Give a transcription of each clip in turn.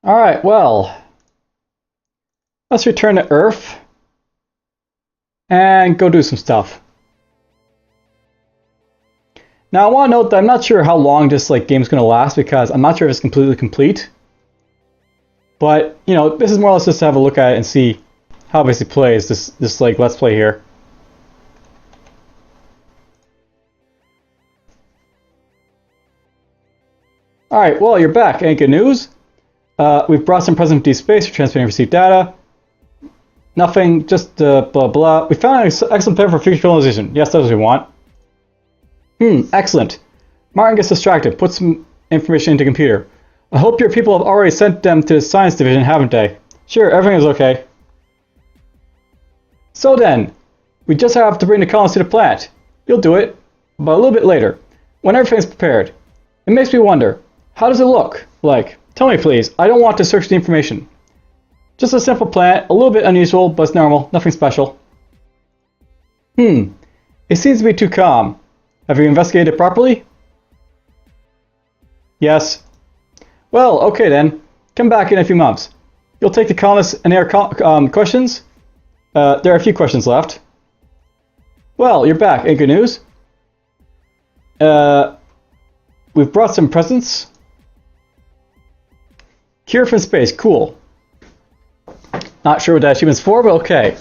Alright, well, let's return to Earth and go do some stuff. Now I want to note that I'm not sure how long this game's going to last because I'm not sure if it's completely complete. But, you know, this is more or less just to have a look at it and see how it basically plays, this Let's Play here. Alright, well, you're back. Ain't good news. We've brought some present deep space for transmitting received data. Nothing, just blah blah. We found an excellent plan for future colonization. Yes, that's what we want. Excellent. Martin gets distracted. Put some information into computer. I hope your people have already sent them to the science division, haven't they? Sure, everything is okay. So then, we just have to bring the colonists to the plant. You'll do it, but a little bit later, when everything's prepared. It makes me wonder, how does it look like? Tell me please, I don't want to search the information. Just a simple plant, a little bit unusual, but it's normal, nothing special. It seems to be too calm. Have you investigated it properly? Yes. Well, okay then. Come back in a few months. You'll take the colonists and their questions? There are a few questions left. Well, you're back. Ain't good news? We've brought some presents. Cure from space. Cool. Not sure what that achievement's for, but okay.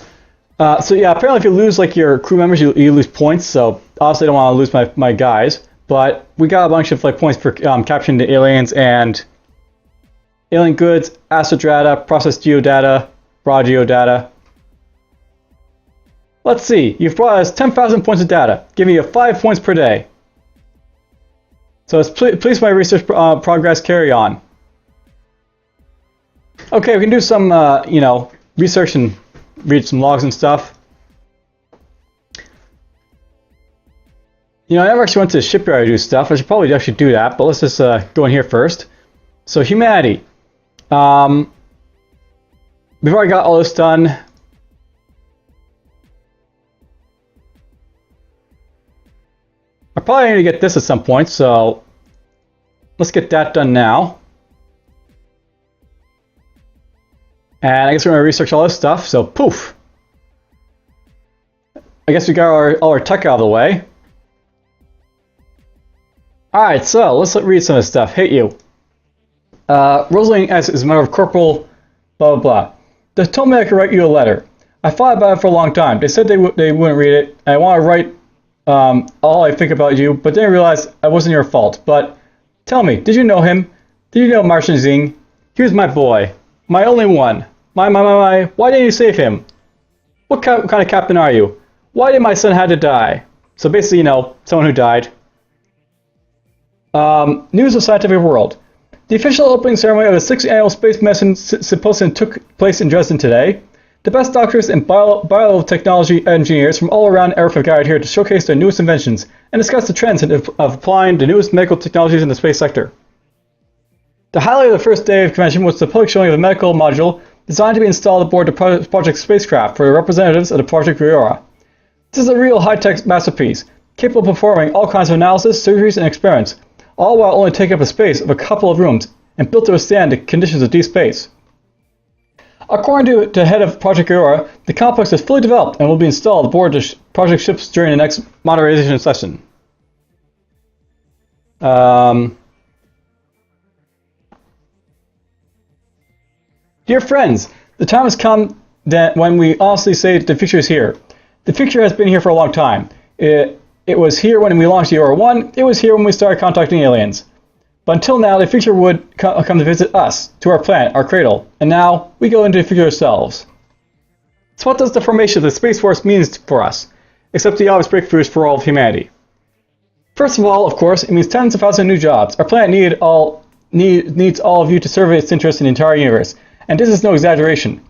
So yeah, apparently if you lose your crew members, you lose points. So obviously I don't want to lose my guys. But we got a bunch of points for capturing the aliens and alien goods, astrodrata, processed geodata, raw geodata. Let's see. You've brought us 10,000 points of data, giving you 5 points per day. So it's please my research progress carry on. Okay, we can do some research and read some logs and stuff. You know, I never actually went to the shipyard to do stuff. I should probably actually do that, but let's just go in here first. So humanity. We've already got all this done. I probably need to get this at some point, so let's get that done now. And I guess we're going to research all this stuff, so poof. I guess we got all our tech out of the way. Alright, so let's read some of this stuff. Hate you. Rosaline S. is a member of Corporal blah blah blah. They told me I could write you a letter. I thought about it for a long time. They said they wouldn't read it. I want to write all I think about you, but then I realized it wasn't your fault. But tell me, did you know him? Did you know Martian Zing? He was my boy. My only one. My. Why didn't you save him? What kind of captain are you? Why did my son have to die? So basically, you know, someone who died. News of Scientific World. The official opening ceremony of the 6th Annual Space Medicine Symposium took place in Dresden today. The best doctors and biotechnology engineers from all around Earth have gathered here to showcase their newest inventions and discuss the trends of applying the newest medical technologies in the space sector. The highlight of the first day of convention was the public showing of a medical module designed to be installed aboard the project spacecraft for the representatives of the Project Aurora. This is a real high-tech masterpiece, capable of performing all kinds of analysis, surgeries, and experiments, all while only taking up a space of a couple of rooms and built to withstand the conditions of deep space. According to the head of Project Aurora, the complex is fully developed and will be installed aboard the project ships during the next modernization session. Dear friends, the time has come that when we honestly say that the future is here. The future has been here for a long time. It was here when we launched the Aurora 1, it was here when we started contacting aliens. But until now, the future would come to visit us, to our planet, our cradle, and now we go into the future ourselves. So what does the formation of the Space Force mean for us, except the obvious breakthroughs for all of humanity? First of all, of course, it means tens of thousands of new jobs. Our planet needs all of you to serve its interests in the entire universe, and this is no exaggeration.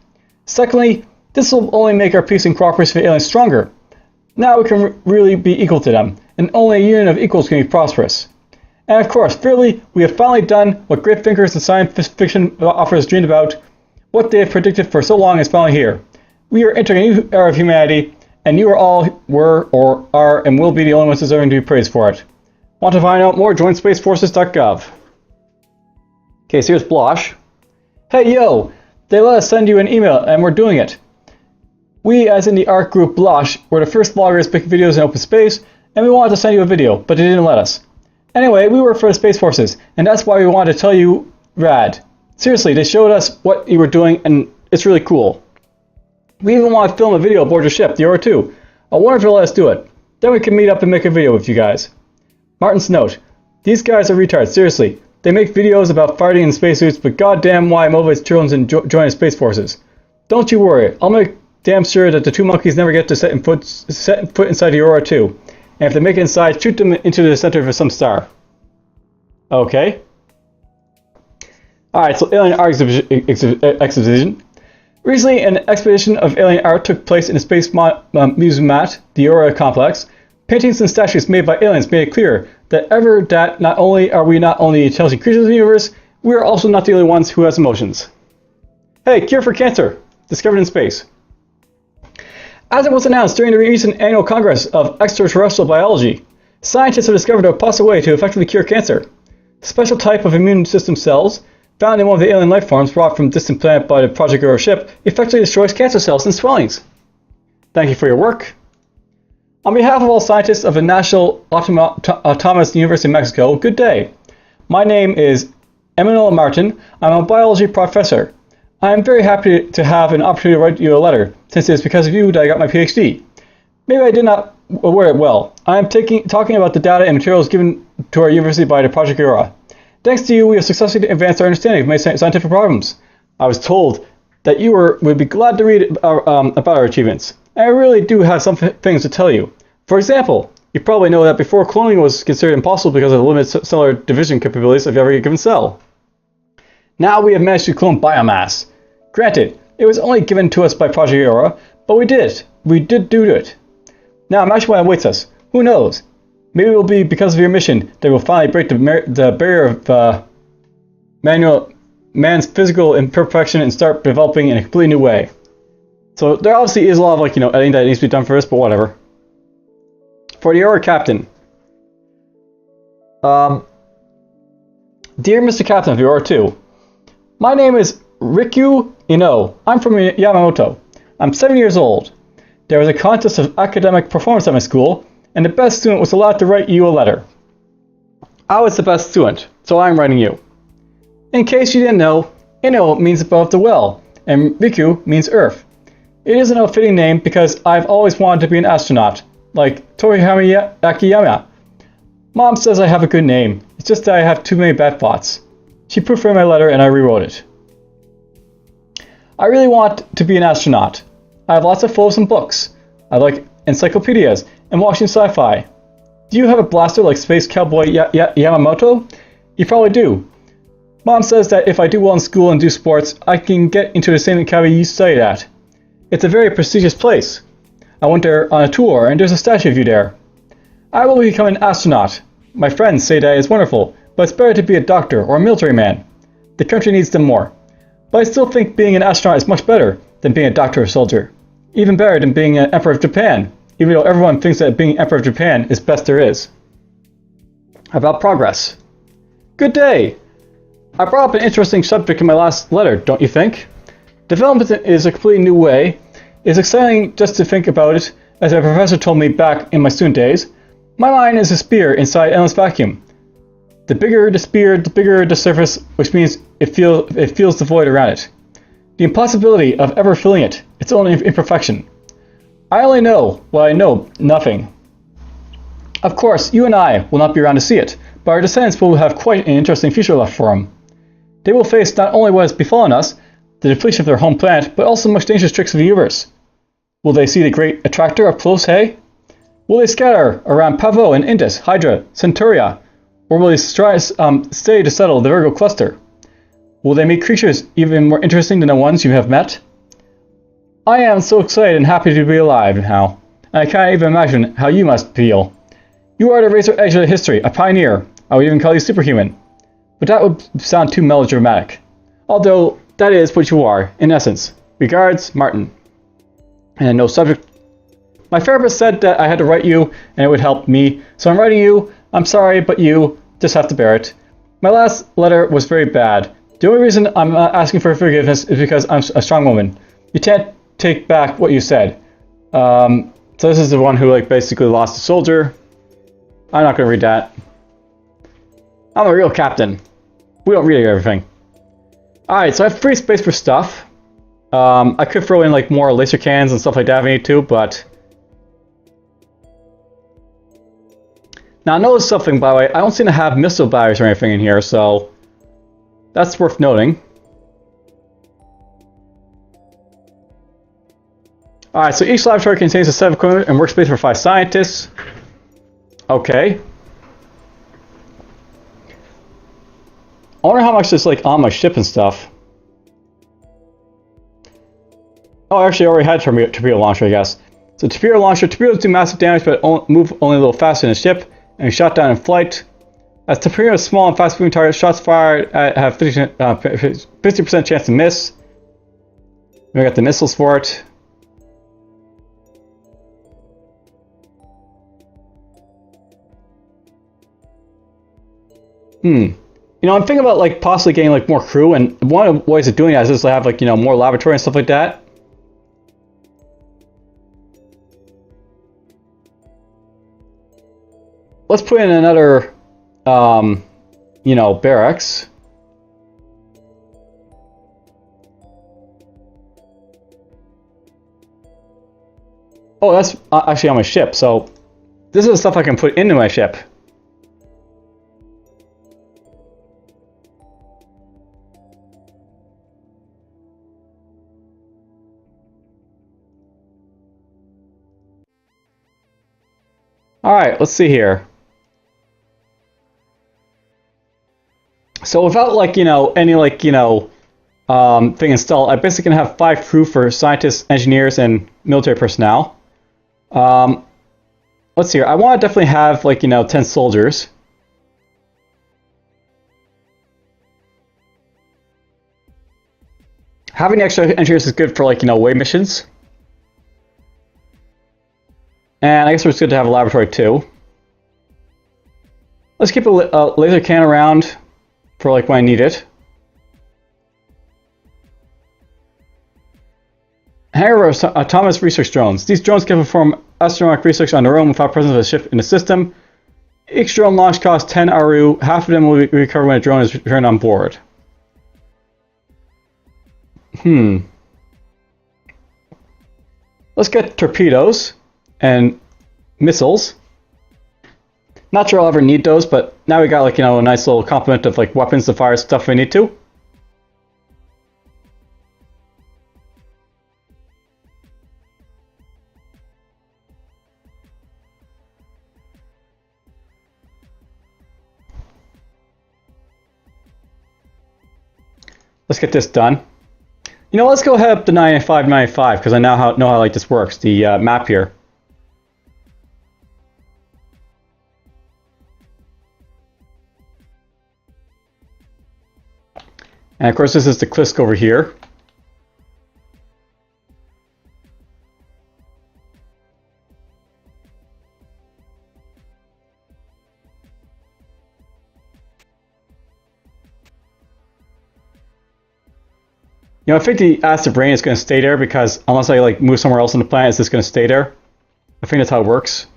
Secondly, this will only make our peace and cooperation with aliens stronger. Now we can really be equal to them, and only a union of equals can be prosperous. And of course, thirdly, we have finally done what great thinkers and science fiction authors dreamed about. What they have predicted for so long is finally here. We are entering a new era of humanity, and you are all were, or are, and will be the only ones deserving to be praised for it. Want to find out more? Join spaceforces.gov. Okay, so here's Blosh. Hey yo! They let us send you an email and we're doing it. We, as in the art group Blosh, were the first vloggers making videos in open space, and we wanted to send you a video, but they didn't let us. Anyway, we work for the Space Forces, and that's why we wanted to tell you rad. Seriously, they showed us what you were doing, and it's really cool. We even want to film a video aboard your ship, the Aurora 2. I wonder if they'll let us do it. Then we can meet up and make a video with you guys. Martin's note. These guys are retards, seriously. They make videos about fighting in spacesuits, but goddamn why Mova's chosen to join the Space Forces. Don't you worry, I'll make damn sure that the two monkeys never get to set foot inside the Aurora 2. And if they make it inside, shoot them into the center of some star. Okay. Alright, so alien art exhibition. Recently, an exhibition of alien art took place in the Space Museum at the Aurora complex. Paintings and statues made by aliens made it clear that not only are we not only intelligent creatures in the universe, we are also not the only ones who has emotions. Hey, cure for cancer! Discovered in space. As it was announced during the recent annual Congress of Extraterrestrial Biology, scientists have discovered a possible way to effectively cure cancer. A special type of immune system cells, found in one of the alien life forms brought from a distant planet by the Project Aurora ship, effectively destroys cancer cells and swellings. Thank you for your work. On behalf of all scientists of the National Autonomous University of Mexico, good day. My name is Emmanuel Martin. I'm a biology professor. I am very happy to have an opportunity to write you a letter, since it is because of you that I got my PhD. Maybe I did not word it well. I am talking about the data and materials given to our university by the Project Aurora. Thanks to you, we have successfully advanced our understanding of many scientific problems. I was told that you would be glad to read about our achievements. And I really do have some things to tell you. For example, you probably know that before cloning was considered impossible because of the limited cellular division capabilities of every given cell. Now we have managed to clone biomass. Granted, it was only given to us by Project Aurora, but we did it. We did do it. Now imagine what awaits us. Who knows? Maybe it will be because of your mission that we'll finally break the barrier of man's physical imperfection and start developing in a completely new way. So there obviously is a lot of editing that needs to be done for this, but whatever. For the Aurora Captain. Dear Mr. Captain of the Aurora 2, my name is Rikyu Ino. I'm from Yamamoto. I'm 7 years old. There was a contest of academic performance at my school, and the best student was allowed to write you a letter. I was the best student, so I'm writing you. In case you didn't know, Ino means above the well, and Rikyu means earth. It isn't a fitting name because I've always wanted to be an astronaut, like Torihami Akiyama. Mom says I have a good name, it's just that I have too many bad thoughts. She proofread my letter and I rewrote it. I really want to be an astronaut. I have lots of photos and books. I like encyclopedias and watching Sci-Fi. Do you have a blaster like Space Cowboy Yamamoto? You probably do. Mom says that if I do well in school and do sports, I can get into the same academy you studied at. It's a very prestigious place. I went there on a tour and there's a statue of you there. I will become an astronaut. My friends say that it's wonderful, but it's better to be a doctor or a military man. The country needs them more. But I still think being an astronaut is much better than being a doctor or soldier. Even better than being an Emperor of Japan, even though everyone thinks that being Emperor of Japan is best there is. About progress. Good day! I brought up an interesting subject in my last letter, don't you think? Development is a completely new way. It's exciting just to think about it, as a professor told me back in my student days. My mind is a spear inside an endless vacuum. The bigger the spear, the bigger the surface, which means it feels the void around it. The impossibility of ever filling it, its own imperfection. I only know what I know, nothing. Of course, you and I will not be around to see it, but our descendants will have quite an interesting future left for them. They will face not only what has befallen us, the depletion of their home planet, but also the most dangerous tricks of the universe. Will they see the great attractor up close, hey? Will they scatter around Pavo and Indus, Hydra, Centauria, or will they stay to settle the Virgo cluster? Will they meet creatures even more interesting than the ones you have met? I am so excited and happy to be alive now, and I can't even imagine how you must feel. You are the razor edge of history, a pioneer. I would even call you superhuman. But that would sound too melodramatic. Although, that is what you are, in essence. Regards, Martin. And no subject. My therapist said that I had to write you, and it would help me, so I'm writing you. I'm sorry, but you just have to bear it. My last letter was very bad. The only reason I'm asking for forgiveness is because I'm a strong woman. You can't take back what you said. So this is the one who like basically lost a soldier. I'm not going to read that. I'm a real captain. We don't read everything. Alright, so I have free space for stuff. I could throw in like more laser cannons and stuff like that if I need to, but... Now I noticed something, by the way. I don't seem to have missile batteries or anything in here, so... That's worth noting. Alright, so each laboratory contains a set of equipment and workspace for 5 scientists. Okay. I wonder how much is like on my ship and stuff. Oh, actually I already had torpedo launcher, I guess. So torpedo launcher, torpedoes do massive damage but move only a little faster than a ship and shot down in flight. As torpedo is small and fast moving target, shots fired have 50% chance to miss. We got the missiles for it. You know, I'm thinking about like possibly getting like more crew, and one of the ways of doing that is to have like, you know, more laboratory and stuff like that. Let's put in another, you know, barracks. Oh, that's actually on my ship, so this is the stuff I can put into my ship. Alright, let's see here. So without like, you know, any like, you know, thing installed, I basically can have 5 crew for scientists, engineers, and military personnel. Let's see here. I want to definitely have like, you know, 10 soldiers. Having extra engineers is good for like, you know, away missions. And I guess it's good to have a laboratory too. Let's keep a laser can around for like when I need it. Hangar of autonomous research drones. These drones can perform astronomical research on their own without presence of a ship in the system. Each drone launch costs 10 ARU. Half of them will be recovered when a drone is returned on board. Let's get torpedoes and missiles. Not sure I'll ever need those, but now we got like, you know, a nice little complement of like weapons to fire stuff we need to. Let's get this done. You know, let's go head up to 9595 because I now know how like this works, the map here. And of course this is the Klisk over here. You know, I think the acid rain is going to stay there because unless I like move somewhere else on the planet, it's just going to stay there. I think that's how it works.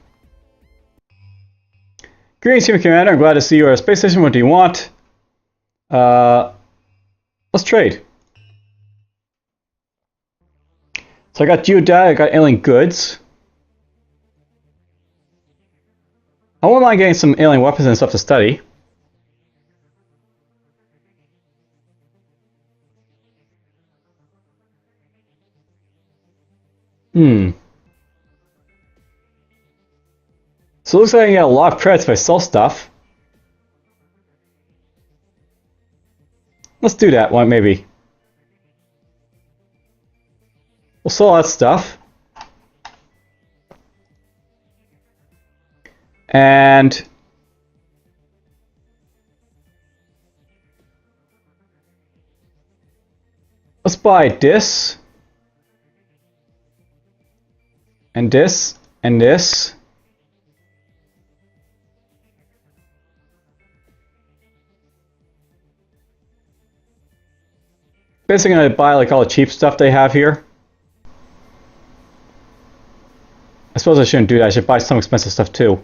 Greetings, Human Commander. I'm glad to see you at a space station. What do you want? Let's trade. So I got geodata, I got alien goods. I wouldn't mind getting some alien weapons and stuff to study. So it looks like I can get a lot of credits if I sell stuff. Let's do that one, maybe. We'll sell that stuff. And let's buy this. And this. And this. Basically gonna buy like all the cheap stuff they have here. I suppose I shouldn't do that. I should buy some expensive stuff too.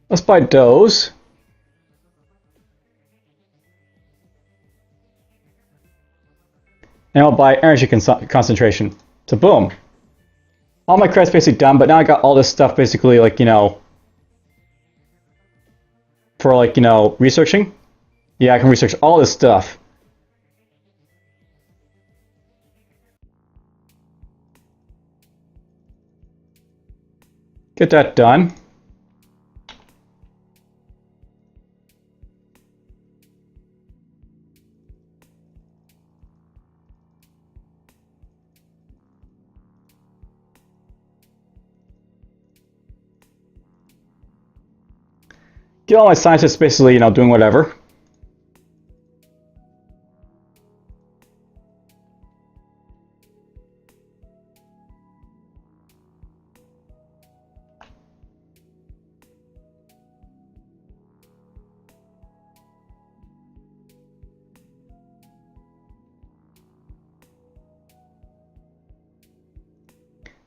Let's buy those. And I'll buy energy concentration. So boom. All my credits basically done, but now I got all this stuff basically like, you know, for like, you know, researching. Yeah, I can research all this stuff. Get that done. Get all my scientists basically, you know, doing whatever.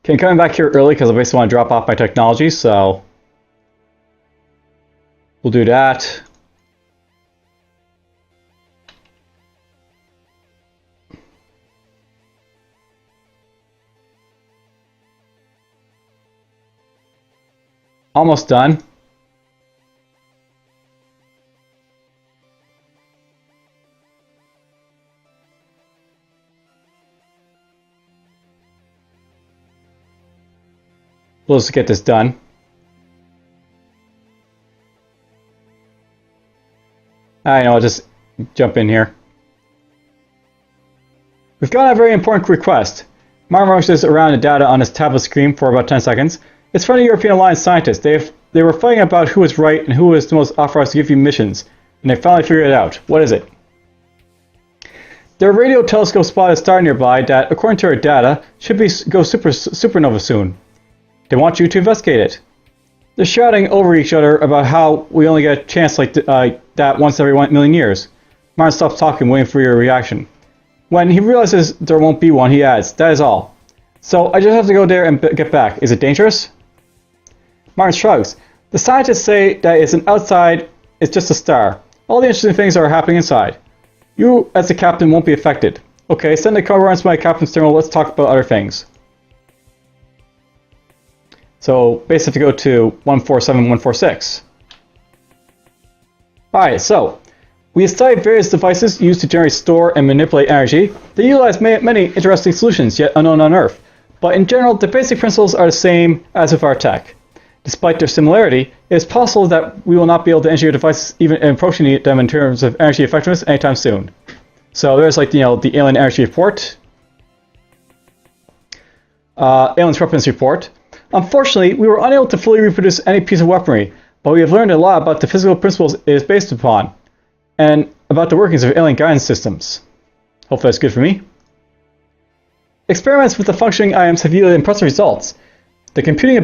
Okay, I'm coming back here early because I basically want to drop off my technology, so we'll do that. Almost done. Let's get this done. I know, I'll just jump in here. We've got a very important request. Martin rushes around the data on his tablet screen for about 10 seconds. It's from the European Alliance scientists. They were fighting about who was right and who was the most authorized to give you missions, and they finally figured it out. What is it? Their radio telescope spotted a star nearby that, according to our data, should go supernova soon. They want you to investigate it. They're shouting over each other about how we only get a chance like that once every 1 million years. Martin stops talking, waiting for your reaction. When he realizes there won't be one, he adds, "That is all. So I just have to go there and get back. Is it dangerous?" Martin shrugs. "The scientists say that it's just a star. All the interesting things are happening inside. You, as the captain, won't be affected. Okay, send the cover runs to my captain's terminal. Let's talk about other things." So basically go to 147.146. Alright, so we studied various devices used to generate, store, and manipulate energy. They utilize many interesting solutions yet unknown on Earth, but in general the basic principles are the same as with our tech. Despite their similarity, it is possible that we will not be able to engineer devices even approaching them in terms of energy effectiveness anytime soon. So there's like, you know, the Alien Energy Report, Alien Weapons Report. Unfortunately, we were unable to fully reproduce any piece of weaponry, but we have learned a lot about the physical principles it is based upon, and about the workings of alien guidance systems. Hopefully that's good for me. Experiments with the functioning items have yielded impressive results. The computing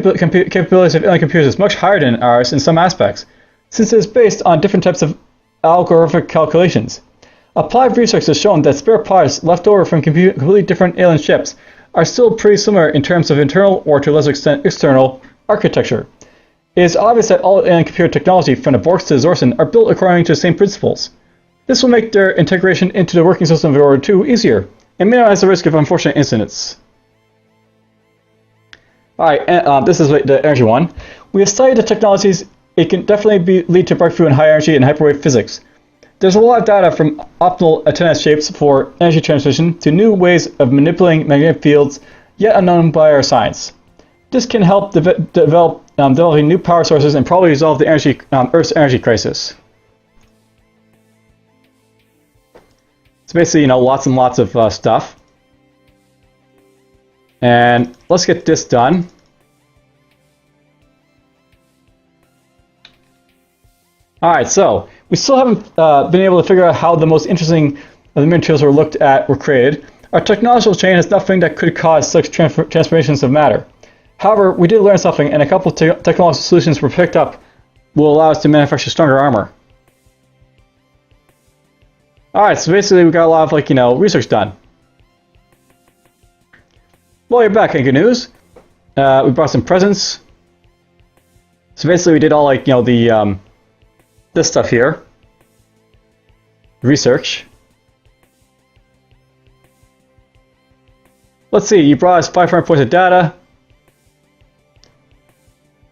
capabilities of alien computers is much higher than ours in some aspects, since it is based on different types of algorithmic calculations. Applied research has shown that spare parts left over from completely different alien ships are still pretty similar in terms of internal, or to a lesser extent external, architecture. It is obvious that all alien computer technology, from the Borgs to the Zorsen, are built according to the same principles. This will make their integration into the working system of Aurora 2 easier, and minimize the risk of unfortunate incidents. Alright, this is the energy one. We have studied the technologies. It can definitely lead to breakthrough in high energy and hyperwave physics. There's a lot of data from optimal attendance shapes for energy transmission to new ways of manipulating magnetic fields yet unknown by our science. This can help developing new power sources and probably resolve the Earth's energy crisis. So basically, you know, lots and lots of stuff. And let's get this done. Alright, so we still haven't been able to figure out how the most interesting of the materials were looked at were created, our technological chain has nothing that could cause such transformations of matter. However, we did learn something, and a couple of technological solutions were picked up will allow us to manufacture stronger armor. Alright, so basically we got a lot of, research done. Well, you're back, and good news. We brought some presents. So basically we did all, this stuff here. Research. Let's see, you brought us 500 points of data.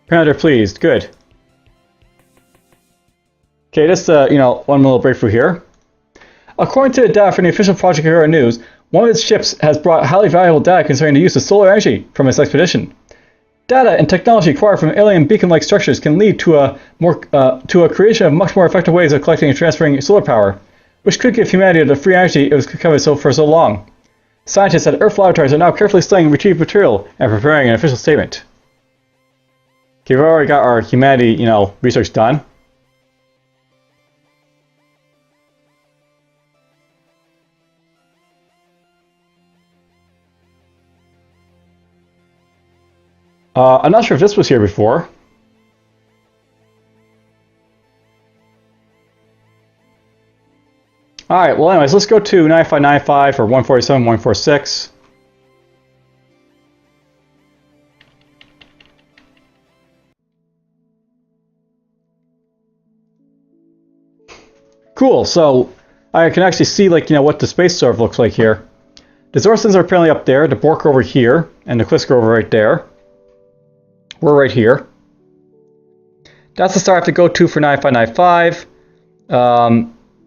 Apparently they're pleased. Good. Okay, just, one little breakthrough here. According to the data from the official Project Aurora News, one of its ships has brought highly valuable data concerning the use of solar energy from its expedition. Data and technology acquired from alien beacon-like structures can lead to a creation of much more effective ways of collecting and transferring solar power, which could give humanity the free energy it was coveted for so long. Scientists at Earth laboratories are now carefully studying retrieved material and preparing an official statement. Okay, we've already got our humanity, research done. I'm not sure if this was here before. Alright, well anyways, let's go to 9595 or 147, 146. Cool, so I can actually see what the space sort of looks like here. The Zorsons are apparently up there, the Bork are over here, and the Klisk are over right there. We're right here. That's the star I have to go to for 9595.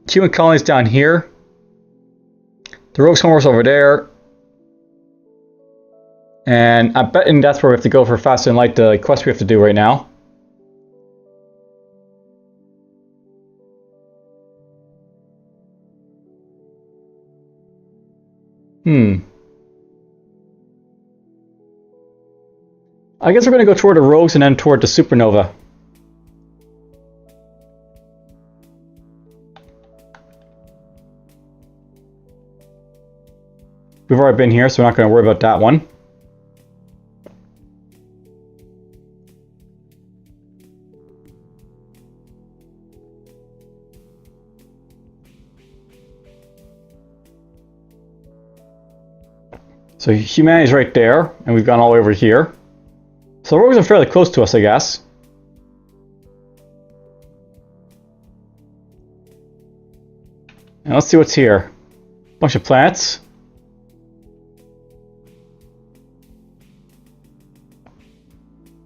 Human colonies down here. The Rogue's homeworld's over there. And I'm betting that's where we have to go for Faster Than Light, the quest we have to do right now. I guess we're going to go toward the Rogues and then toward the Supernova. We've already been here, so we're not going to worry about that one. So humanity's right there, and we've gone all the way over here. So the Rogues are fairly close to us, I guess. And let's see what's here. Bunch of planets.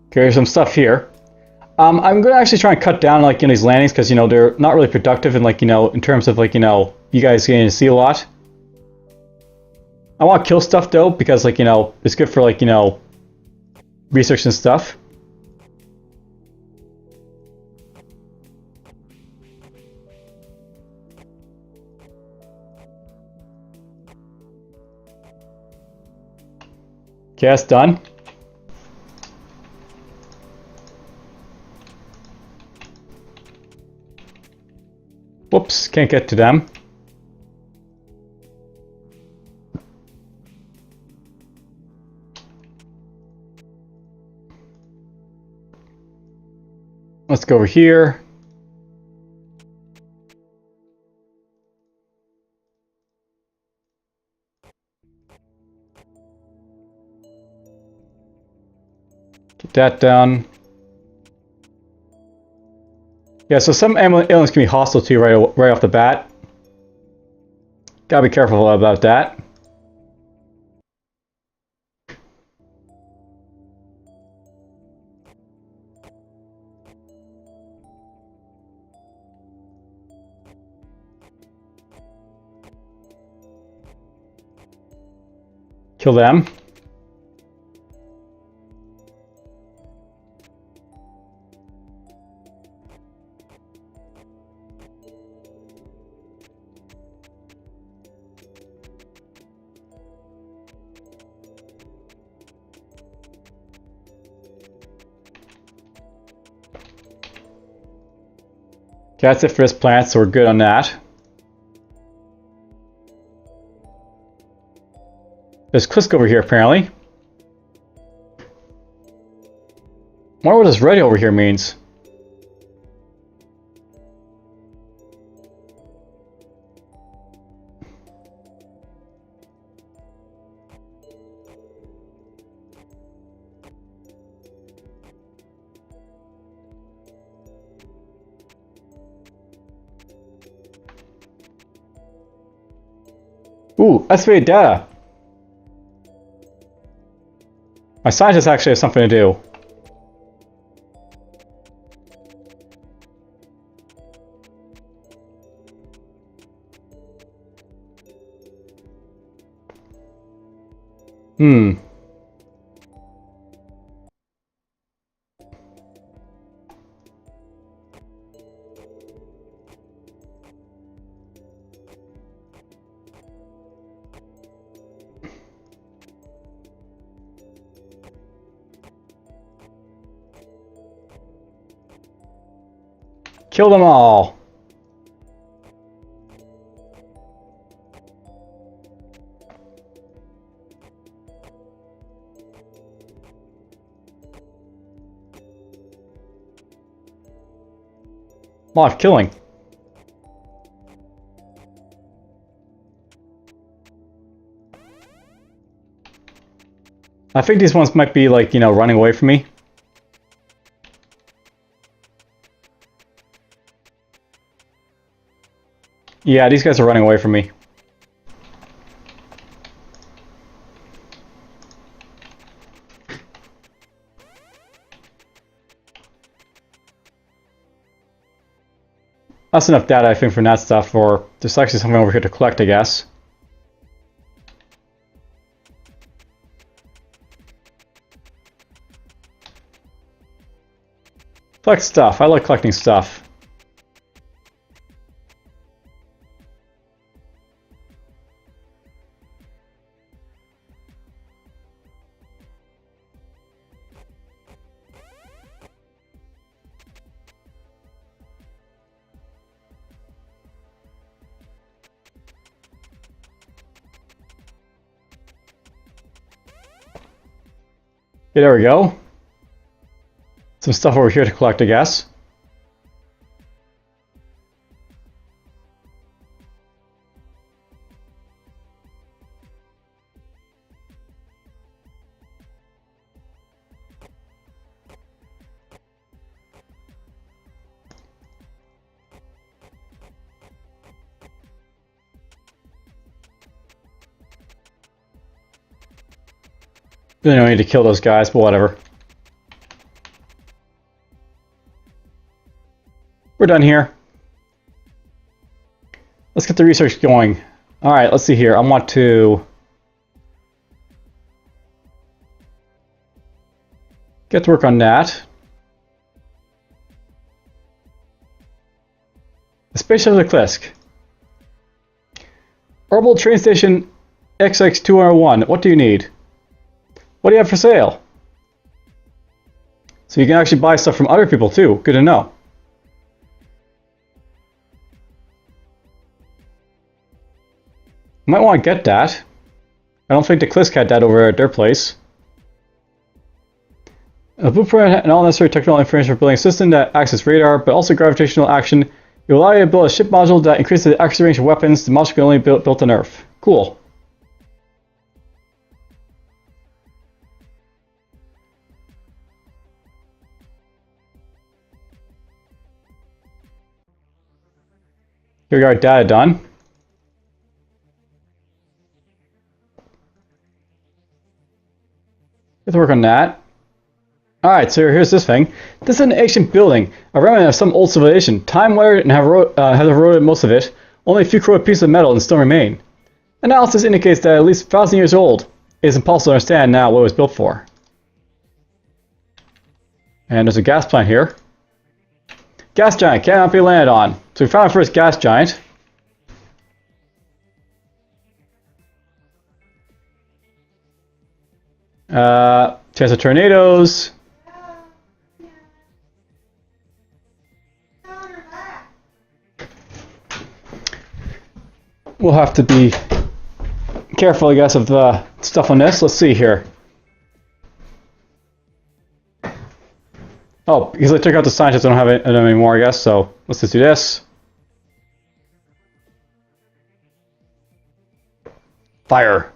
Okay, there's some stuff here. I'm going to actually try and cut down these landings because they're not really productive and in terms of you guys getting to see a lot. I want to kill stuff though because it's good for research and stuff. Okay, that's done. Whoops, can't get to them. Let's go over here. Get that down. Yeah, so some aliens can be hostile to you right off the bat. Gotta be careful about that. Kill them. Okay, that's it for this planet, so we're good on that. There's Klisk over here, apparently. I wonder what this red over here means. Ooh, estimated data. My scientist actually has something to do. Kill them all. A lot of killing. I think these ones might be like, you know, running away from me. Yeah, these guys are running away from me. That's enough data, I think, from that stuff, or there's actually something over here to collect, I guess. Collect stuff. I like collecting stuff. Okay, there we go. Some stuff over here to collect, I guess. Really don't need to kill those guys, but whatever. We're done here. Let's get the research going. Alright, let's see here. I want to get to work on that. The spaceship of the Klisk. Orbital train station XX201. What do you need? What do you have for sale? So you can actually buy stuff from other people too. Good to know. Might want to get that. I don't think the Klisk had that over at their place. A blueprint and all necessary technical information for building a system that acts as radar, but also gravitational action. It will allow you to build a ship module that increases the accuracy range of weapons. The module can only be built on Earth. Cool. Here we got our data done. Let's work on that. Alright, so here's this thing. This is an ancient building, a remnant of some old civilization. Time weathered and has eroded most of it. Only a few corroded pieces of metal and still remain. Analysis indicates that at least 1,000 years old. It is impossible to understand now what it was built for. And there's a gas plant here. Gas giant cannot be landed on. So we found our first gas giant. Chance of tornadoes. We'll have to be careful, I guess, of the stuff on this. Let's see here. Oh, because I took out the scientists, I don't have it anymore, I guess, so let's just do this. Fire.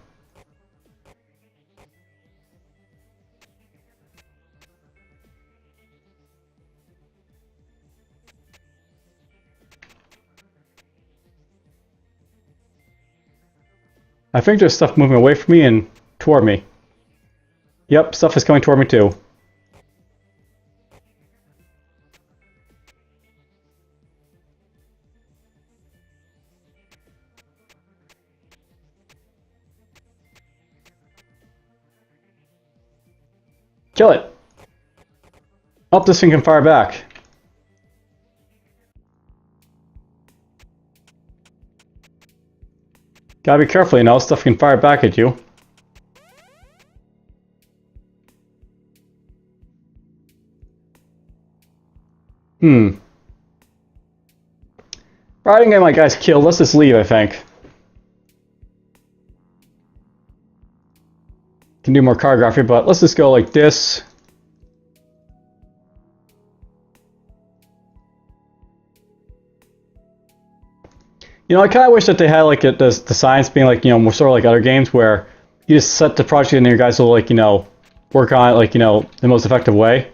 I think there's stuff moving away from me and toward me. Yep, stuff is coming toward me too. Kill it! Oh, this thing can fire back. Gotta be careful, you know, stuff can fire back at you. Right, I didn't get my guys killed. Let's just leave, I think. Can do more cartography, but let's just go like this. You know, I kind of wish that they had like the science being like, you know, more sort of like other games where you just set the project and your guys will like, you know, work on it like, you know, the most effective way.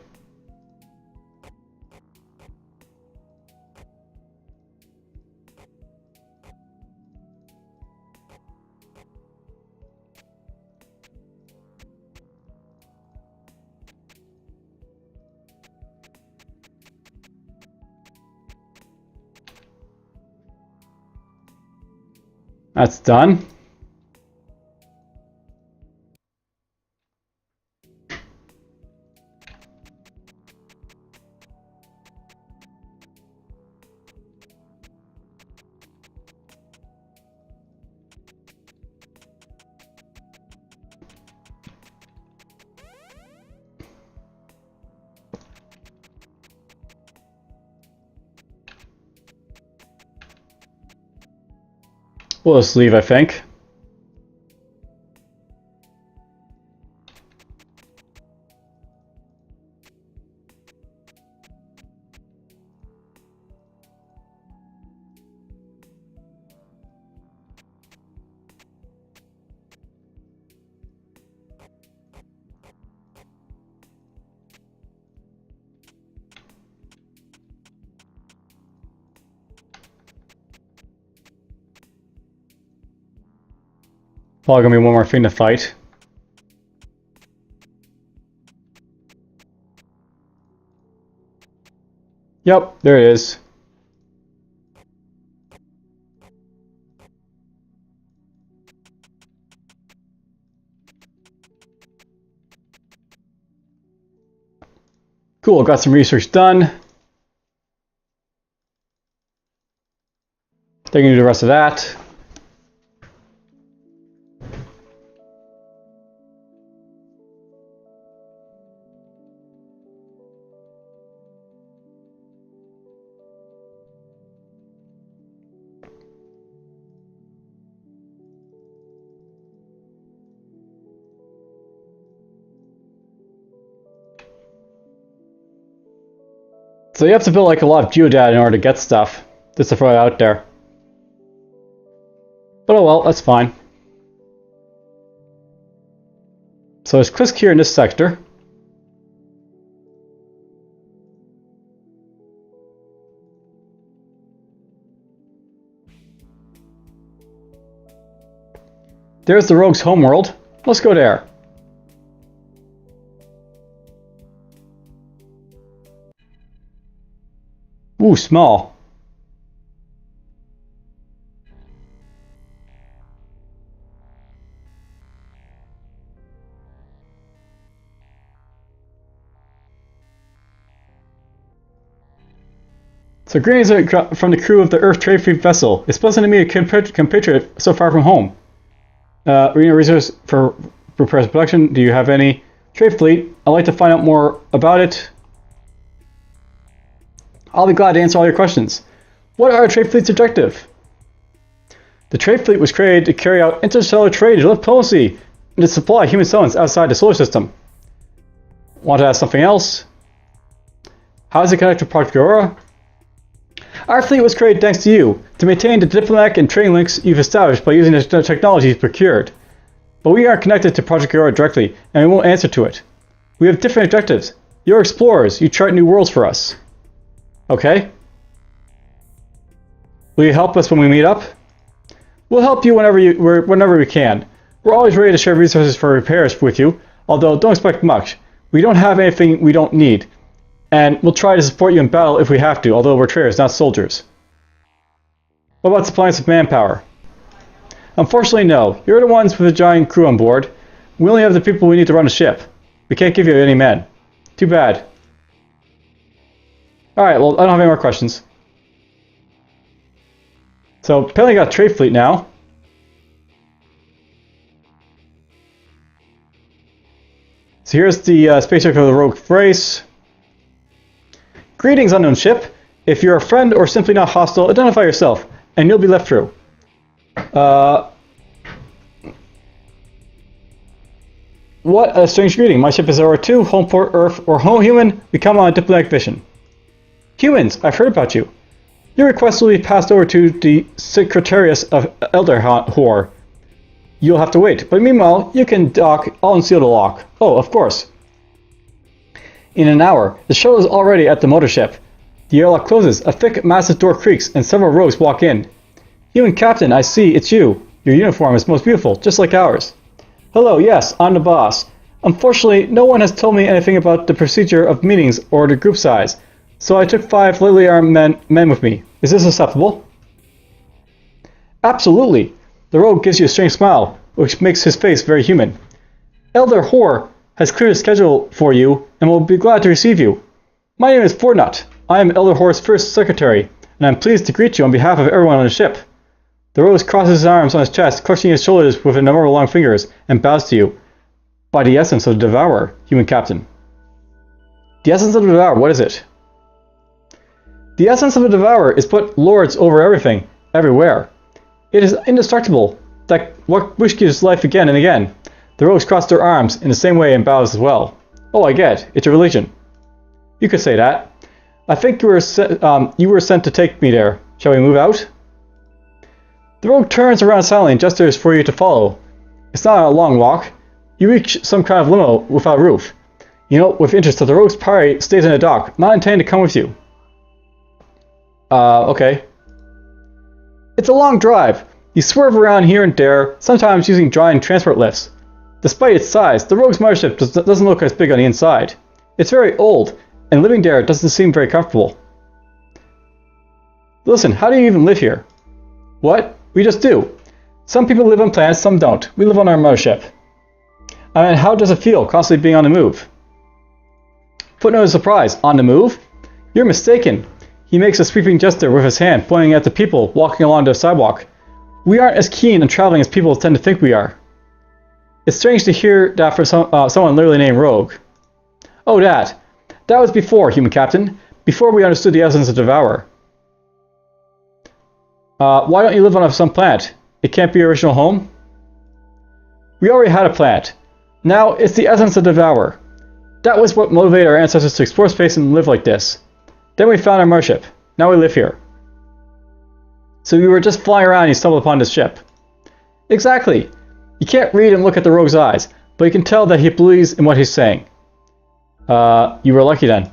That's done. We'll just leave, I think. Probably gonna be one more thing to fight. Yep, there it is. Cool, got some research done. They're gonna do the rest of that. So you have to build like a lot of geodata in order to get stuff, just to throw it out there. But oh well, that's fine. So there's Krisk here in this sector. There's the Rogue's homeworld. Let's go there. Ooh, small. So greetings from the crew of the Earth Trade Fleet vessel. It's pleasant to meet a compatriot so far from home. Resource for repairs and production. Do you have any trade fleet? I'd like to find out more about it. I'll be glad to answer all your questions. What are a trade fleet's objective? The trade fleet was created to carry out interstellar trade and diplomacy and to supply human settlements outside the solar system. Want to ask something else? How is it connected to Project Aurora? Our fleet was created thanks to you, to maintain the diplomatic and trading links you've established by using the technology you've procured. But we aren't connected to Project Aurora directly, and we won't answer to it. We have different objectives. You're explorers. You chart new worlds for us. Okay? Will you help us when we meet up? We'll help you whenever we can. We're always ready to share resources for repairs with you, although don't expect much. We don't have anything we don't need. And we'll try to support you in battle if we have to, although we're traders, not soldiers. What about supplying some manpower? Unfortunately, no. You're the ones with a giant crew on board. We only have the people we need to run the ship. We can't give you any men. Too bad. Alright, well, I don't have any more questions. So, apparently got a trade fleet now. So here's the spaceship of the rogue race. Greetings, unknown ship. If you're a friend or simply not hostile, identify yourself, and you'll be let through. What a strange greeting. My ship is Aurora 2, home for Earth, or home human. We come on a diplomatic mission. Humans, I've heard about you. Your request will be passed over to the Secretariat of Elder Hor. You'll have to wait, but meanwhile, you can dock. I'll unseal the lock. Oh, of course. In an hour, the shuttle is already at the mothership. The airlock closes, a thick, massive door creaks, and several rogues walk in. Human Captain, I see, it's you. Your uniform is most beautiful, just like ours. Hello, yes, I'm the boss. Unfortunately, no one has told me anything about the procedure of meetings or the group size, so I took 5 lightly armed men with me. Is this acceptable? Absolutely. The rogue gives you a strange smile, which makes his face very human. Elder Hor has cleared a schedule for you and will be glad to receive you. My name is Fortnut. I am Elder Hor's first secretary, and I'm pleased to greet you on behalf of everyone on the ship. The rogue crosses his arms on his chest, clutching his shoulders with a number of long fingers, and bows to you. By the essence of the Devourer, human captain. The essence of the Devourer, what is it? The essence of the Devourer is put lords over everything, everywhere. It is indestructible, which gives life again and again. The rogues cross their arms in the same way and bows as well. Oh, I get. It's a religion. You could say that. I think you were sent to take me there. Shall we move out? The rogue turns around silently and gestures for you to follow. It's not a long walk. You reach some kind of limo without a roof. You note with interest that the rogue's party stays in the dock, not intending to come with you. Okay. It's a long drive. You swerve around here and there, sometimes using giant transport lifts. Despite its size, the rogue's mothership doesn't look as big on the inside. It's very old, and living there doesn't seem very comfortable. Listen, how do you even live here? What? We just do. Some people live on planets, some don't. We live on our mothership. I mean, how does it feel, constantly being on the move? Footnote of surprise. On the move? You're mistaken. He makes a sweeping gesture with his hand, pointing at the people walking along the sidewalk. We aren't as keen on traveling as people tend to think we are. It's strange to hear that from someone literally named Rogue. Oh, that. That was before, human captain. Before we understood the essence of Devourer. Why don't you live on some planet? It can't be your original home? We already had a planet. Now it's the essence of Devourer. That was what motivated our ancestors to explore space and live like this. Then we found our mothership. Now we live here. So we were just flying around and you stumbled upon this ship. Exactly. You can't read and look at the rogue's eyes, but you can tell that he believes in what he's saying. You were lucky then.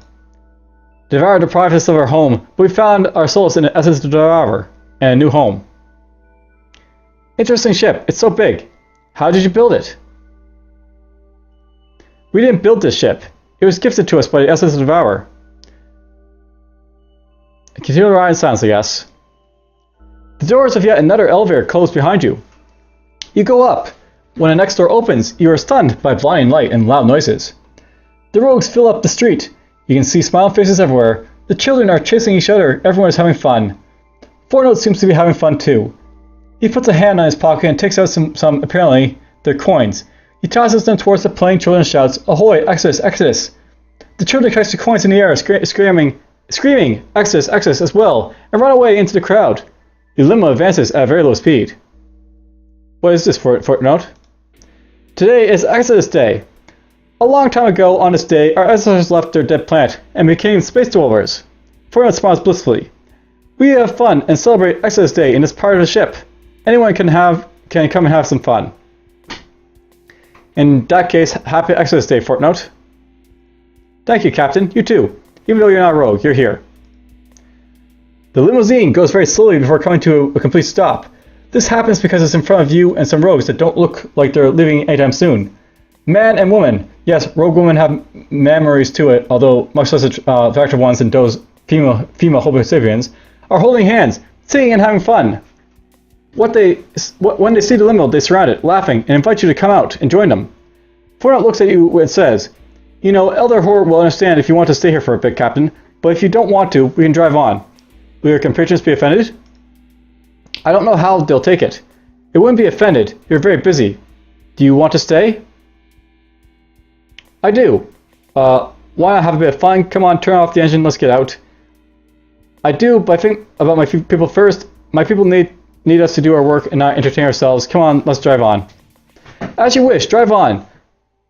Devourer deprived us of our home, but we found our solace in the essence of Devourer, and a new home. Interesting ship. It's so big. How did you build it? We didn't build this ship. It was gifted to us by the essence of Devourer. Continue to ride in silence, I guess. The doors of yet another elevator close behind you. You go up. When the next door opens, you are stunned by blinding light and loud noises. The rogues fill up the street. You can see smiling faces everywhere. The children are chasing each other. Everyone is having fun. Fortnite seems to be having fun too. He puts a hand on his pocket and takes out some apparently, they're coins. He tosses them towards the playing children and shouts, "Ahoy, Exodus, Exodus!" The children catch the coins in the air, screaming, Exodus, Exodus as well, and run away into the crowd. The limo advances at a very low speed. What is this footnote? Today is Exodus Day. A long time ago on this day, our ancestors left their dead planet and became space dwellers. Footnote smiles blissfully. We have fun and celebrate Exodus Day in this part of the ship. Anyone can come and have some fun. In that case, happy Exodus Day, footnote. Thank you, Captain. You too. Even though you're not a rogue, you're here. The limousine goes very slowly before coming to a complete stop. This happens because it's in front of you and some rogues that don't look like they're leaving anytime soon. Man and woman. Yes, rogue women have memories to it, although much less attractive ones than those female Homo sapiens, are holding hands, singing and having fun. When they see the limo, they surround it, laughing, and invite you to come out and join them. Footnote looks at you and says, "You know, Elder Hor will understand if you want to stay here for a bit, Captain, but if you don't want to, we can drive on. Will your compatriots be offended?" I don't know how they'll take it. It wouldn't be offended. You're very busy. Do you want to stay? I do. Why not have a bit of fun? Come on, turn off the engine, let's get out. I do, but I think about my people first. My people need us to do our work and not entertain ourselves. Come on, let's drive on. As you wish, drive on.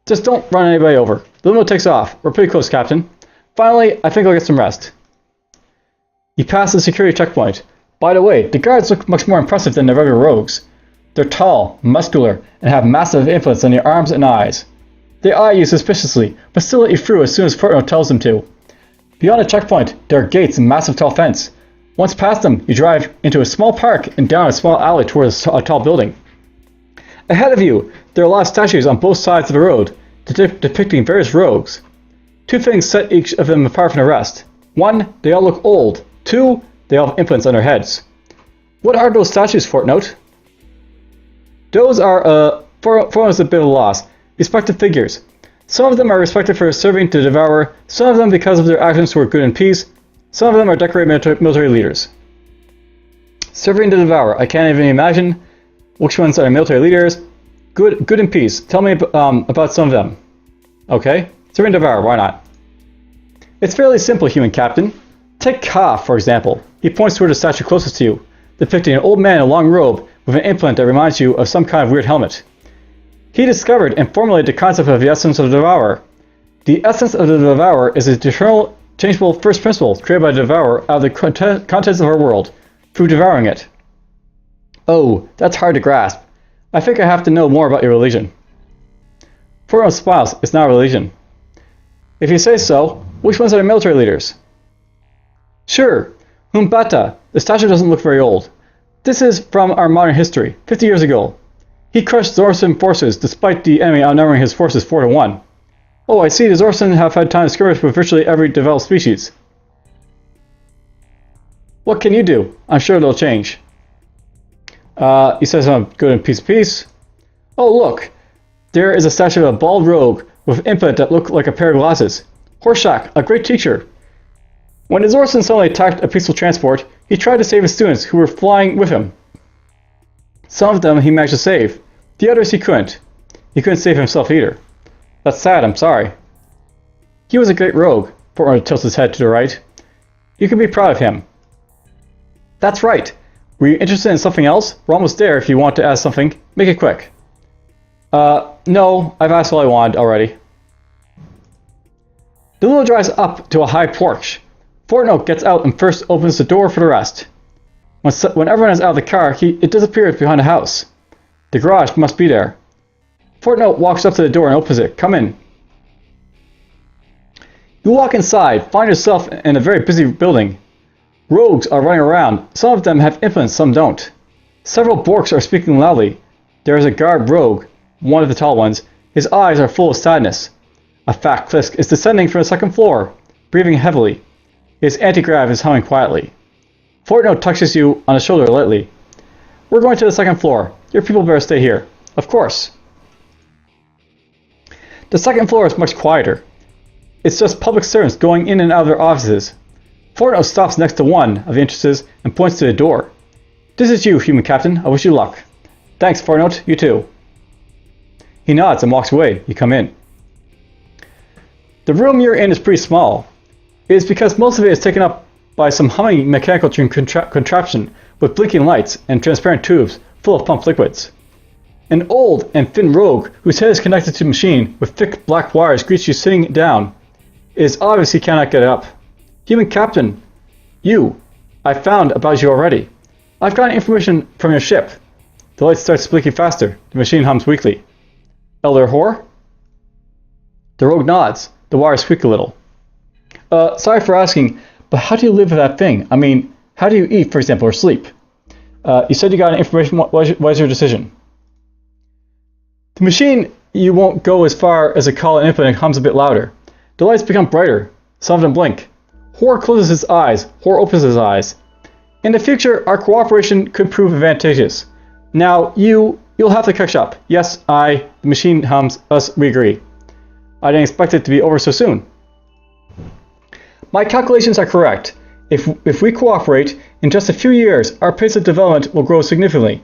Just don't run anybody over. The limo takes off. We're pretty close, Captain. Finally, I think I'll get some rest. You pass the security checkpoint. By the way, the guards look much more impressive than the regular rogues. They're tall, muscular, and have massive implants on their arms and eyes. They eye you suspiciously, but still let you through as soon as Footnote tells them to. Beyond the checkpoint, there are gates and massive tall fence. Once past them, you drive into a small park and down a small alley towards a tall building. Ahead of you, there are a lot of statues on both sides of the road, depicting various rogues. Two things set each of them apart from the rest. One, they all look old. Two, they all have implants on their heads. What are those statues, Footnote? Those are, Footnote's a bit of a loss. Respected figures. Some of them are respected for serving the Devourer, some of them because of their actions toward good and peace, some of them are decorated military leaders. Serving the Devourer, I can't even imagine which ones are military leaders. Good and peace. Tell me about some of them. Okay, serving the Devourer, why not? It's fairly simple, human captain. Take Ka, for example. He points toward the statue closest to you, depicting an old man in a long robe with an implant that reminds you of some kind of weird helmet. He discovered and formulated the concept of the essence of the Devourer. The essence of the Devourer is a eternal, changeable first principle created by the Devourer out of the contents of our world, through devouring it. Oh, that's hard to grasp. I think I have to know more about your religion. Footnote smiles. It's not a religion. If you say so, which ones are the military leaders? Sure, Humbata. The statue doesn't look very old. This is from our modern history, 50 years ago. He crushed Zorsan forces despite the enemy outnumbering his forces 4-1. Oh, I see the Zorsan have had time to skirmish with virtually every developed species. What can you do? I'm sure it'll change. He says I'm good and peace. Oh, look. There is a statue of a bald rogue with an implant that look like a pair of glasses. Horshak, a great teacher. When the Zorsan suddenly attacked a peaceful transport, he tried to save his students who were flying with him. Some of them he managed to save. The others he couldn't. He couldn't save himself either. That's sad, I'm sorry. He was a great rogue. Portman tilts his head to the right. You can be proud of him. That's right. Were you interested in something else? We're almost there if you want to ask something. Make it quick. No, I've asked all I wanted already. The limo drives up to a high porch. Fortnote gets out and first opens the door for the rest. When everyone is out of the car, it disappears behind the house. The garage must be there. Fortnote walks up to the door and opens it. Come in. You walk inside, find yourself in a very busy building. Rogues are running around. Some of them have implants, some don't. Several Borks are speaking loudly. There is a guard rogue, one of the tall ones. His eyes are full of sadness. A fat Klisk is descending from the second floor, breathing heavily. His anti-grav is humming quietly. Fortnote touches you on the shoulder lightly. We're going to the second floor. Your people better stay here. Of course. The second floor is much quieter. It's just public servants going in and out of their offices. Fortnote stops next to one of the entrances and points to the door. This is you, human captain. I wish you luck. Thanks, Fortnote. You too. He nods and walks away. You come in. The room you're in is pretty small. It is because most of it is taken up by some humming mechanical contraption with blinking lights and transparent tubes full of pumped liquids. An old and thin rogue whose head is connected to the machine with thick black wires greets you sitting down. It is obvious he cannot get up. Human Captain, I found about you already. I've gotten information from your ship. The light starts blinking faster. The machine hums weakly. Elder Whore? The rogue nods. The wires squeak a little. Sorry for asking, but how do you live with that thing? I mean, how do you eat, for example, or sleep? You said you got information. What was your decision? The machine, you won't go as far as a call and input and hums a bit louder. The lights become brighter. Some of them blink. Whore closes his eyes. Whore opens his eyes. In the future, our cooperation could prove advantageous. Now, you'll have to catch up. Yes, the machine hums, us, we agree. I didn't expect it to be over so soon. My calculations are correct. If we cooperate, in just a few years, our pace of development will grow significantly.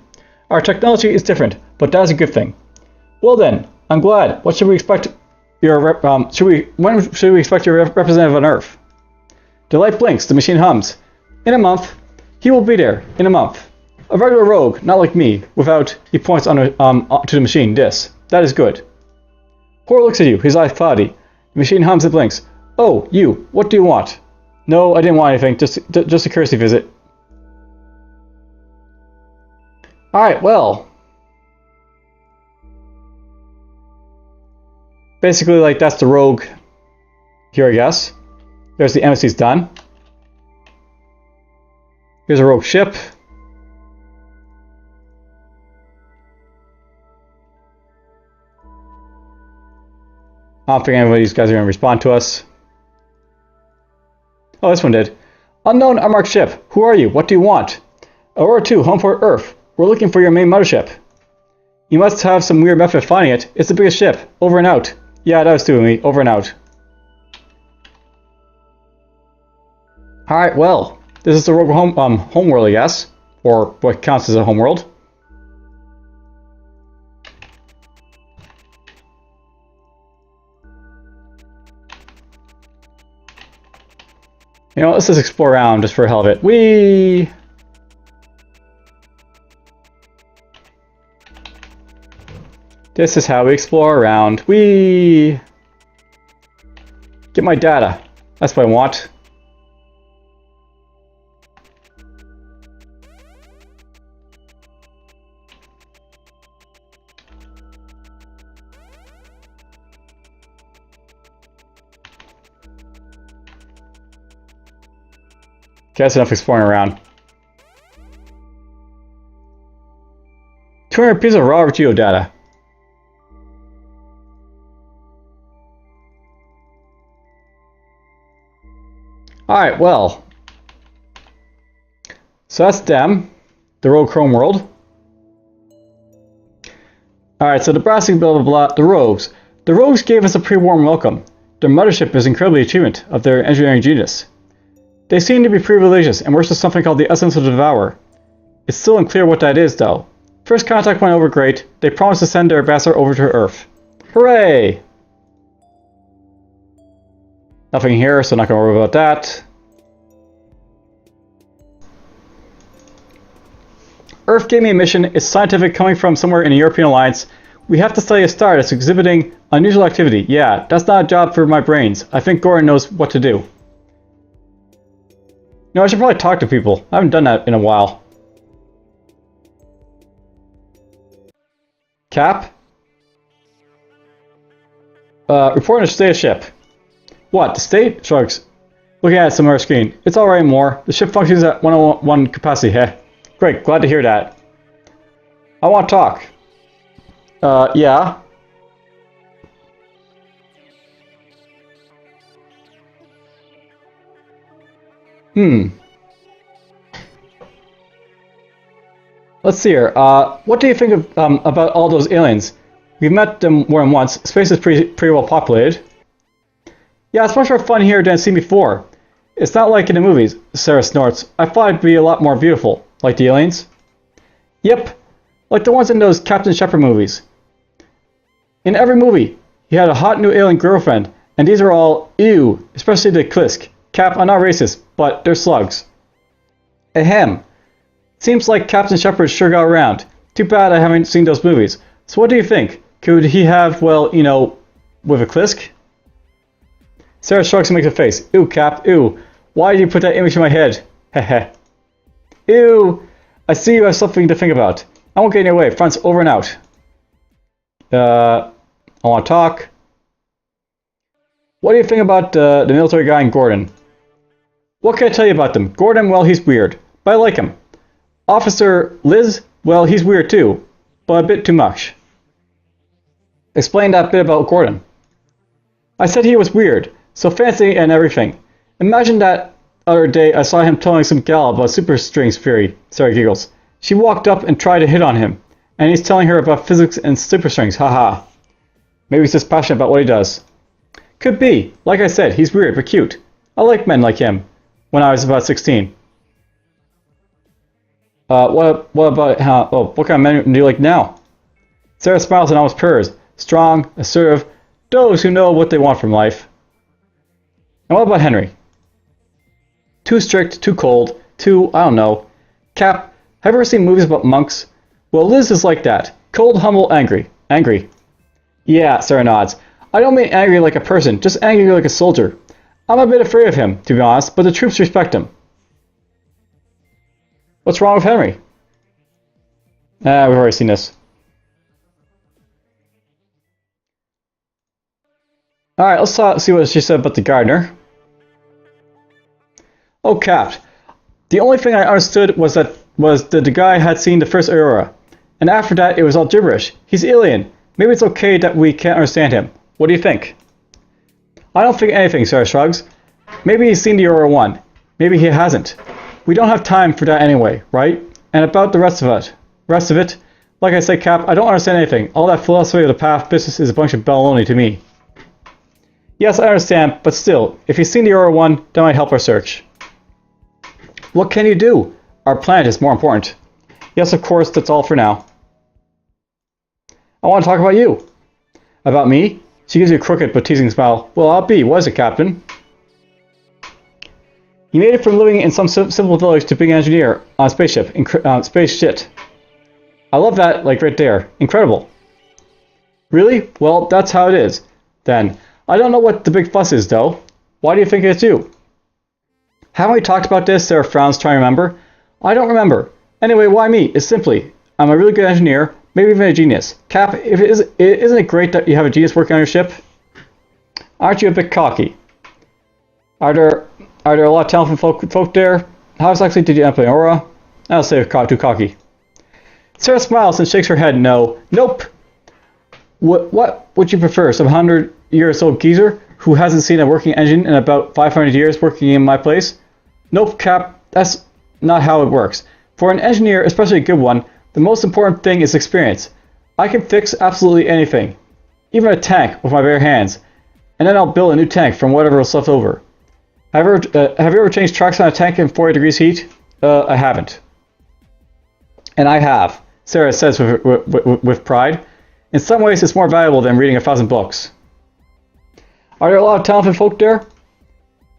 Our technology is different, but that is a good thing. Well then, I'm glad. What should we expect? When should we expect your representative on Earth? The light blinks. The machine hums. In a month. He will be there. In a month. A regular rogue, not like me. Without, he points to the machine. This. That is good. Whore looks at you. His eyes cloudy. The machine hums and blinks. Oh, you. What do you want? No, I didn't want anything. Just a courtesy visit. All right. Well. Basically, like, that's the rogue here, I guess. There's the embassy's done. Here's a rogue ship. I don't think any of these guys are going to respond to us. Oh, this one did. Unknown unmarked ship. Who are you? What do you want? Aurora 2, home for Earth. We're looking for your main mothership. You must have some weird method of finding it. It's the biggest ship. Over and out. Yeah, that was doing me. Over and out. Alright, well. This is the rogue homeworld, I guess. Or what counts as a homeworld. You know, let's just explore around just for the hell of it. Whee! This is how we explore around. Whee! Get my data. That's what I want. Okay, that's enough exploring around. 200 pieces of raw geodata. Alright, well. So that's them. The rogue chrome world. Alright, so the brassing blah blah blah. The rogues. The rogues gave us a pretty warm welcome. Their mothership is incredibly achievement of their engineering genius. They seem to be pretty religious and worship something called the essence of the devourer. It's still unclear what that is, though. First contact went over great. They promised to send their ambassador over to Earth. Hooray! Nothing here, so not gonna worry about that. Earth gave me a mission. It's scientific, coming from somewhere in the European Alliance. We have to study a star that's exhibiting unusual activity. Yeah, that's not a job for my brains. I think Goran knows what to do. You know, I should probably talk to people. I haven't done that in a while. Cap? Reporting the state of ship. What? The state? Shrugs. Looking at it somewhere screen. It's alright, more. The ship functions at 101 capacity, heh. Great, glad to hear that. I want to talk. Yeah. Let's see here. What do you think of about all those aliens? We've met them more than once. Space is pretty well populated. Yeah, it's much more fun here than I've seen before. It's not like in the movies, Sarah snorts. I thought it'd be a lot more beautiful. Like the aliens? Yep. Like the ones in those Captain Shepard movies. In every movie, he had a hot new alien girlfriend, and these are all ew, especially the Klisk. Cap, I'm not racist, but they're slugs. Ahem. Seems like Captain Shepard sure got around. Too bad I haven't seen those movies. So what do you think? Could he have, well, you know, with a Klisk? Sarah shrugs and makes a face. Ew, Cap, ew. Why did you put that image in my head? Heh. Ew. I see you have something to think about. I won't get in your way. Front's over and out. I want to talk. What do you think about the military guy and Gordon? What can I tell you about them? Gordon, well, he's weird, but I like him. Officer Liz, well, he's weird too, but a bit too much. Explain that bit about Gordon. I said he was weird, so fancy and everything. Imagine that other day I saw him telling some gal about super strings theory. Sarah giggles. She walked up and tried to hit on him, and he's telling her about physics and super strings, haha. Maybe he's just passionate about what he does. Could be. Like I said, he's weird but cute. I like men like him. When I was about 16. What about how? Oh, what kind of men do you like now? Sarah smiles and almost purrs. Strong, assertive, those who know what they want from life. And what about Henry? Too strict, too cold, too, I don't know. Cap, have you ever seen movies about monks? Well, Liz is like that. Cold, humble, angry. Angry. Yeah, Sarah nods. I don't mean angry like a person, just angry like a soldier. I'm a bit afraid of him, to be honest, but the troops respect him. What's wrong with Henry? We've already seen this. Alright, let's see what she said about the gardener. Oh, Cap. The only thing I understood was that the guy had seen the first Aurora. And after that, it was all gibberish. He's alien. Maybe it's okay that we can't understand him. What do you think? I don't think anything, Sarah shrugs. Maybe he's seen the Aurora 1. Maybe he hasn't. We don't have time for that anyway, right? And about the rest of it, like I said, Cap, I don't understand anything. All that philosophy of the path business is a bunch of baloney to me. Yes, I understand, but still, if he's seen the Aurora 1, that might help our search. What can you do? Our planet is more important. Yes, of course, that's all for now. I want to talk about you. About me? She gives you a crooked but teasing smile. Well, I'll be. What is it, Captain? You made it from living in some simple village to being an engineer on a spaceship. Space shit. I love that, like right there. Incredible. Really? Well, that's how it is. Then, I don't know what the big fuss is, though. Why do you think it's you? Haven't we talked about this? Sarah frowns, trying to remember. I don't remember. Anyway, why me? It's simply, I'm a really good engineer, maybe even a genius. Cap, isn't it great that you have a genius working on your ship? Aren't you a bit cocky? Are there a lot of talented folk there? How exactly did you end up in Aurora? I'll say too cocky. Sarah smiles and shakes her head. No. Nope. What would you prefer? Some 100-year-old geezer who hasn't seen a working engine in about 500 years working in my place? Nope, Cap. That's not how it works. For an engineer, especially a good one, the most important thing is experience. I can fix absolutely anything, even a tank with my bare hands, and then I'll build a new tank from whatever was left over. Have you ever changed tracks on a tank in 40 degrees heat? I haven't. And I have, Sarah says with pride. In some ways, it's more valuable than reading 1,000 books. Are there a lot of talented folk there?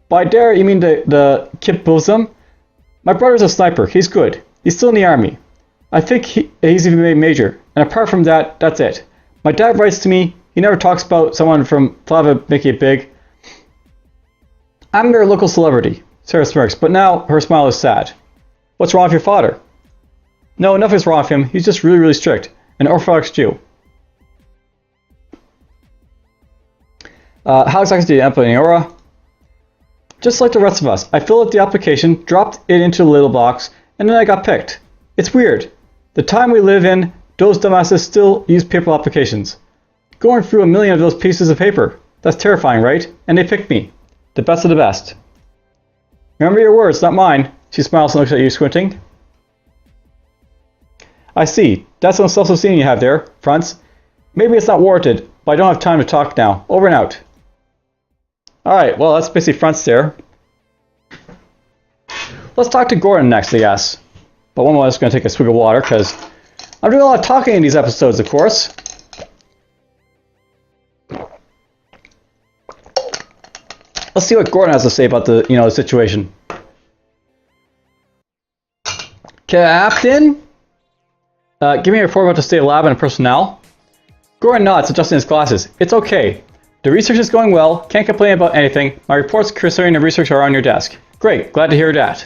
By there, you mean the Kip Bosom? My brother's a sniper. He's good. He's still in the army. I think he's even made major. And apart from that, that's it. My dad writes to me. He never talks about someone from Flava making it big. I'm their local celebrity. Sarah smirks, but now her smile is sad. What's wrong with your father? No, nothing's wrong with him. He's just really, really strict. An Orthodox Jew. How exactly did you end up in Aurora? Just like the rest of us. I filled out the application, dropped it into a little box, and then I got picked. It's weird. The time we live in, those dumbasses still use paper applications. Going through 1 million of those pieces of paper. That's terrifying, right? And they picked me. The best of the best. Remember your words, not mine. She smiles and looks at you, squinting. I see. That's some self-esteem you have there, Franz. Maybe it's not warranted, but I don't have time to talk now. Over and out. Alright, well, that's basically Franz there. Let's talk to Gordon next, I guess. But one more, I'm just going to take a swig of water, because I'm doing a lot of talking in these episodes, of course. Let's see what Gordon has to say about the, the situation. Captain? Give me a report about the state of lab and personnel. Goran nods, adjusting his glasses. It's okay. The research is going well. Can't complain about anything. My reports concerning the research are on your desk. Great. Glad to hear that.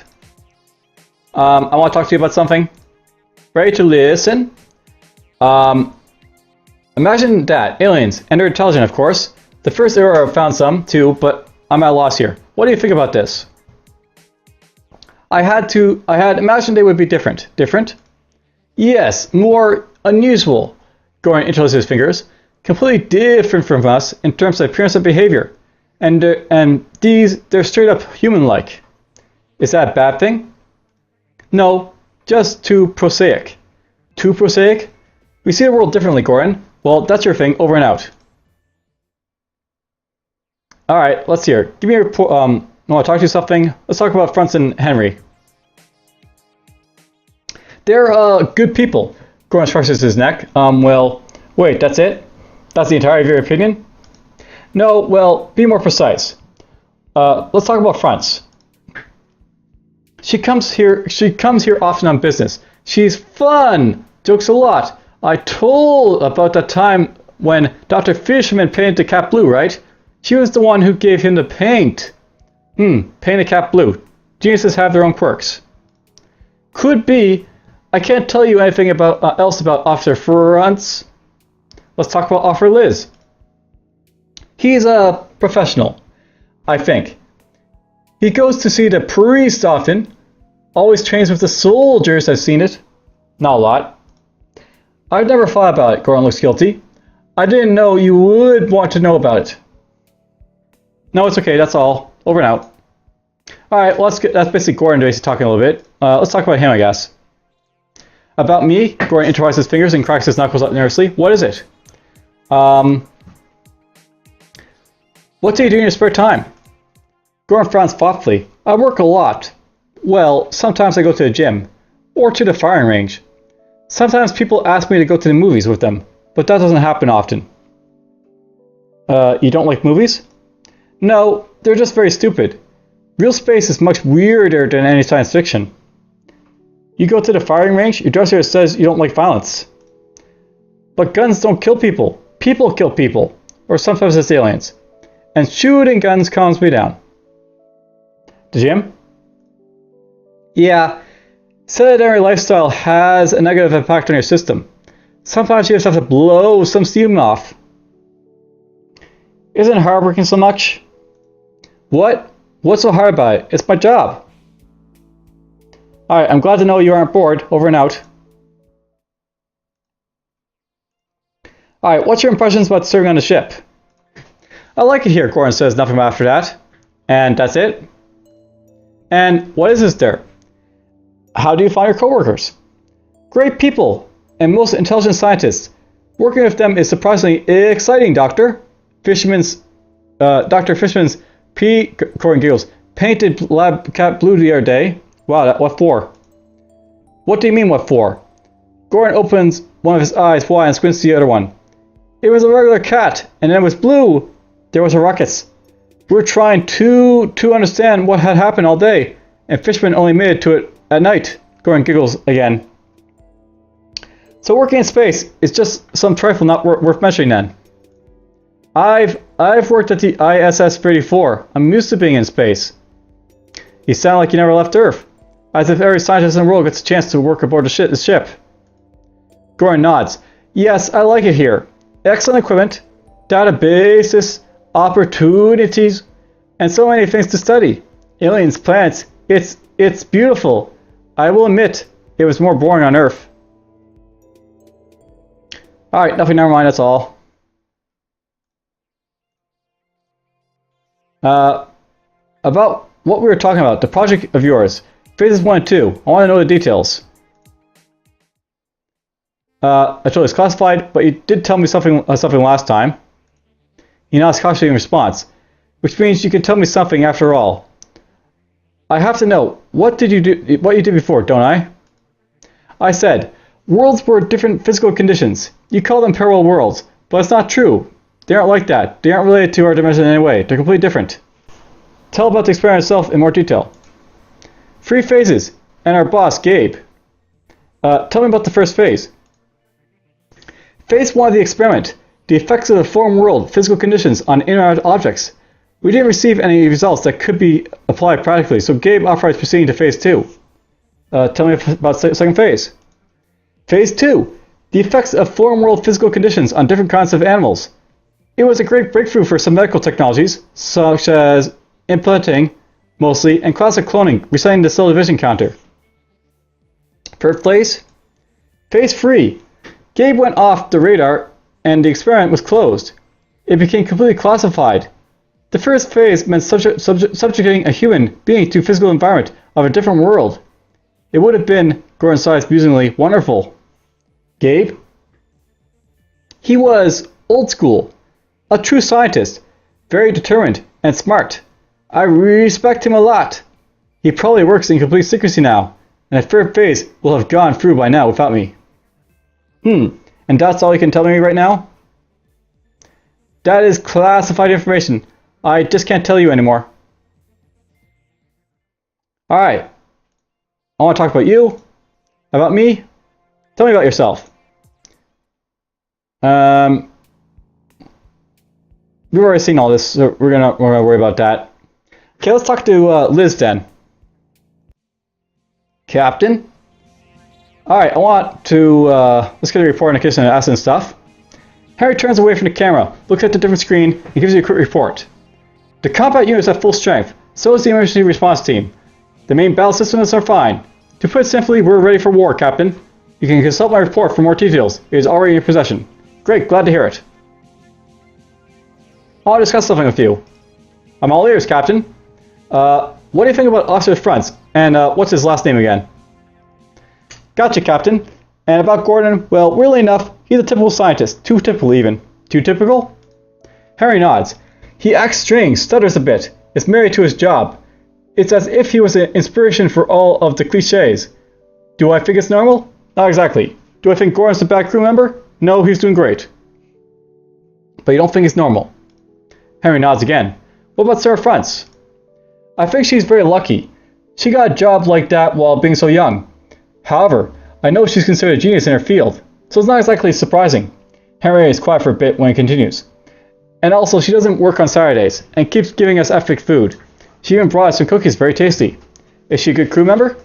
I want to talk to you about something. Ready to listen? Imagine that. Aliens. And they're intelligent, of course. The first era found some, too, but I'm at a loss here. What do you think about this? I had imagined they would be different. Different? Yes, more unusual. Goran interlaced his fingers. Completely different from us in terms of appearance and behavior. And they're straight up human-like. Is that a bad thing? No, just too prosaic. Too prosaic? We see the world differently, Goran. Well, that's your thing. Over and out. Alright, let's hear. Give me your report. I want to talk to you something. Let's talk about Franz and Henry. They're good people. Goran scratches his neck. Well, wait, that's it? That's the entirety of your opinion? No, well, be more precise. Let's talk about Franz. She comes here often on business. She's fun, jokes a lot. I told about that time when Dr. Fishman painted the cat blue, right? She was the one who gave him the paint. Paint the cat blue. Geniuses have their own quirks. Could be. I can't tell you anything else about Officer Franz. Let's talk about Officer Liz. He's a professional, I think. He goes to see the priest often. Always trains with the soldiers, I've seen it. Not a lot. I've never thought about it, Goran looks guilty. I didn't know you would want to know about it. No, it's okay, that's all. Over and out. Alright, well, that's basically Goran talking a little bit. Let's talk about him, I guess. About me? Goran intertwines his fingers and cracks his knuckles up nervously. What is it? What do you do in your spare time? Goran frowns thoughtfully. I work a lot. Well, sometimes I go to the gym. Or to the firing range. Sometimes people ask me to go to the movies with them. But that doesn't happen often. You don't like movies? No, they're just very stupid. Real space is much weirder than any science fiction. You go to the firing range, your dress here says you don't like violence. But guns don't kill people. People kill people. Or sometimes it's aliens. And shooting guns calms me down. The gym? Yeah. Sedentary lifestyle has a negative impact on your system. Sometimes you just have to blow some steam off. Isn't it hard working so much? What? What's so hard about it? It's my job. Alright, I'm glad to know you aren't bored. Over and out. Alright, what's your impressions about serving on the ship? I like it here, Goran says nothing after that. And that's it? And what is this there? How do you find your coworkers? Great people, and most intelligent scientists. Working with them is surprisingly exciting, Dr. Fishman's Goran giggles, painted lab cat blue the other day. Wow, what for? What do you mean, what for? Goran opens one of his eyes wide and squints the other one. It was a regular cat, and then it was blue. There was a ruckus. We were trying to understand what had happened all day, and Fishman only made it to it at night. Goran giggles again. So working in space is just some trifle not worth mentioning then. I've worked at the ISS 34. I'm used to being in space. You sound like you never left Earth. As if every scientist in the world gets a chance to work aboard the ship. Goran nods. Yes, I like it here. Excellent equipment, databases, opportunities, and so many things to study. Aliens, planets, it's beautiful. I will admit, it was more boring on Earth. Alright, nothing, never mind, that's all. About what we were talking about, the project of yours. Phases 1 and 2. I want to know the details. I told you it's classified, but you did tell me something last time. You nods cautiously in response, which means you can tell me something after all. I have to know, what you did before, don't I? I said, worlds were different physical conditions. You call them parallel worlds, but it's not true. They aren't like that. They aren't related to our dimension in any way. They're completely different. Tell about the experiment itself in more detail. 3 phases, and our boss, Gabe. Tell me about the first phase. Phase 1 of the experiment. The effects of the form world, physical conditions on inanimate objects. We didn't receive any results that could be applied practically, so Gabe authorized proceeding to Phase 2. Tell me about the second phase. Phase 2. The effects of form world physical conditions on different kinds of animals. It was a great breakthrough for some medical technologies, such as implanting, mostly, and classic cloning, resetting the cell division counter. Third phase. Phase 3. Gabe went off the radar and the experiment was closed. It became completely classified. The first phase meant subjugating a human being to a physical environment of a different world. It would have been, Gordon sighs musingly, wonderful. Gabe? He was old school, a true scientist, very determined and smart. I respect him a lot. He probably works in complete secrecy now, and the third phase will have gone through by now without me. And that's all you can tell me right now? That is classified information. I just can't tell you anymore. Alright. I want to talk about you. About me. Tell me about yourself. We've already seen all this, so we're gonna worry about that. Okay, let's talk to Liz then. Captain? Alright, I want to, let's get a report in case of accident stuff. Harry turns away from the camera, looks at the different screen, and gives you a quick report. The combat unit is at full strength, so is the emergency response team. The main battle systems are fine. To put it simply, we're ready for war, Captain. You can consult my report for more details. It is already in your possession. Great, glad to hear it. I want to discuss something with you. I'm all ears, Captain. What do you think about Officer Fronts? And what's his last name again? Gotcha, Captain. And about Gordon, well, weirdly enough, he's a typical scientist. Too typical, even. Too typical? Harry nods. He acts strange, stutters a bit, is married to his job. It's as if he was an inspiration for all of the cliches. Do I think it's normal? Not exactly. Do I think Gordon's a bad crew member? No, he's doing great. But you don't think he's normal? Harry nods again. What about Sarah Fronts? I think she's very lucky. She got a job like that while being so young. However, I know she's considered a genius in her field, so it's not exactly surprising. Harry is quiet for a bit when he continues. And also, she doesn't work on Saturdays, and keeps giving us epic food. She even brought us some cookies, very tasty. Is she a good crew member?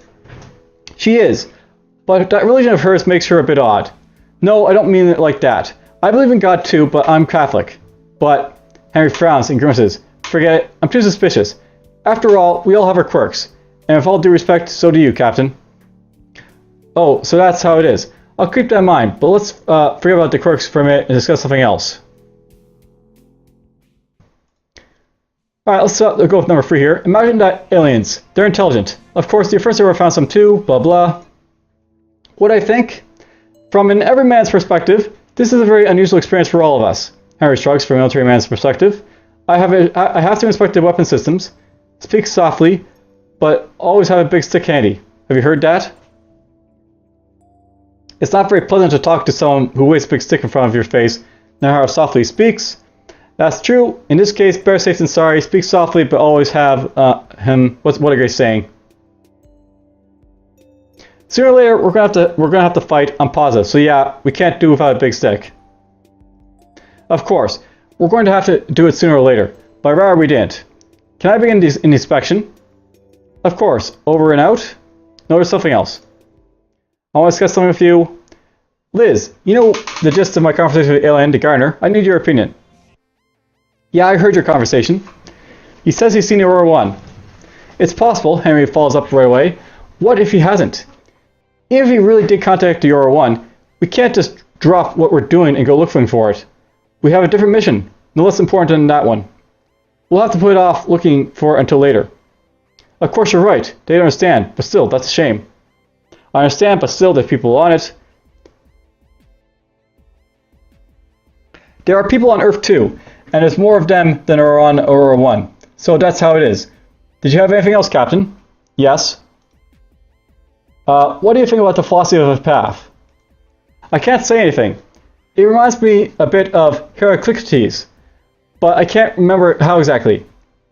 She is, but that religion of hers makes her a bit odd. No, I don't mean it like that. I believe in God too, but I'm Catholic. But, Henry frowns and grimaces. Forget it, I'm too suspicious. After all, we all have our quirks. And with all due respect, so do you, Captain. Oh, so that's how it is. I'll keep that in mind, but let's forget about the quirks for a minute and discuss something else. Alright, let's go with number 3 here. Imagine that aliens. They're intelligent. Of course, the first ever found some too, blah blah. What I think? From an everyman's perspective, this is a very unusual experience for all of us. Harry shrugs from a military man's perspective. I have to inspect the weapon systems, speak softly, but always have a big stick handy. Have you heard that? It's not very pleasant to talk to someone who waves a big stick in front of your face, no matter how softly he speaks. That's true. In this case, better safe than sorry. Speak softly, but always have him. What a great saying. Sooner or later, we're gonna have to fight. I'm positive. So yeah, we can't do without a big stick. Of course, we're going to have to do it sooner or later. But rather we didn't. Can I begin the inspection? Of course. Over and out. No, there's something else. I want to discuss something with you. Liz, you know the gist of my conversation with Alien de Garner. I need your opinion. Yeah, I heard your conversation. He says he's seen Aurora 1. It's possible, Henry follows up right away. What if he hasn't? Even if he really did contact the Aurora 1, we can't just drop what we're doing and go looking for it. We have a different mission, no less important than that one. We'll have to put it off looking for it until later. Of course you're right, they don't understand, but still, that's a shame. I understand, but still, there's people on it. There are people on Earth too, and there's more of them than are on Aurora 1. So that's how it is. Did you have anything else, Captain? Yes. What do you think about the philosophy of the path? I can't say anything. It reminds me a bit of Heraclitus, but I can't remember how exactly.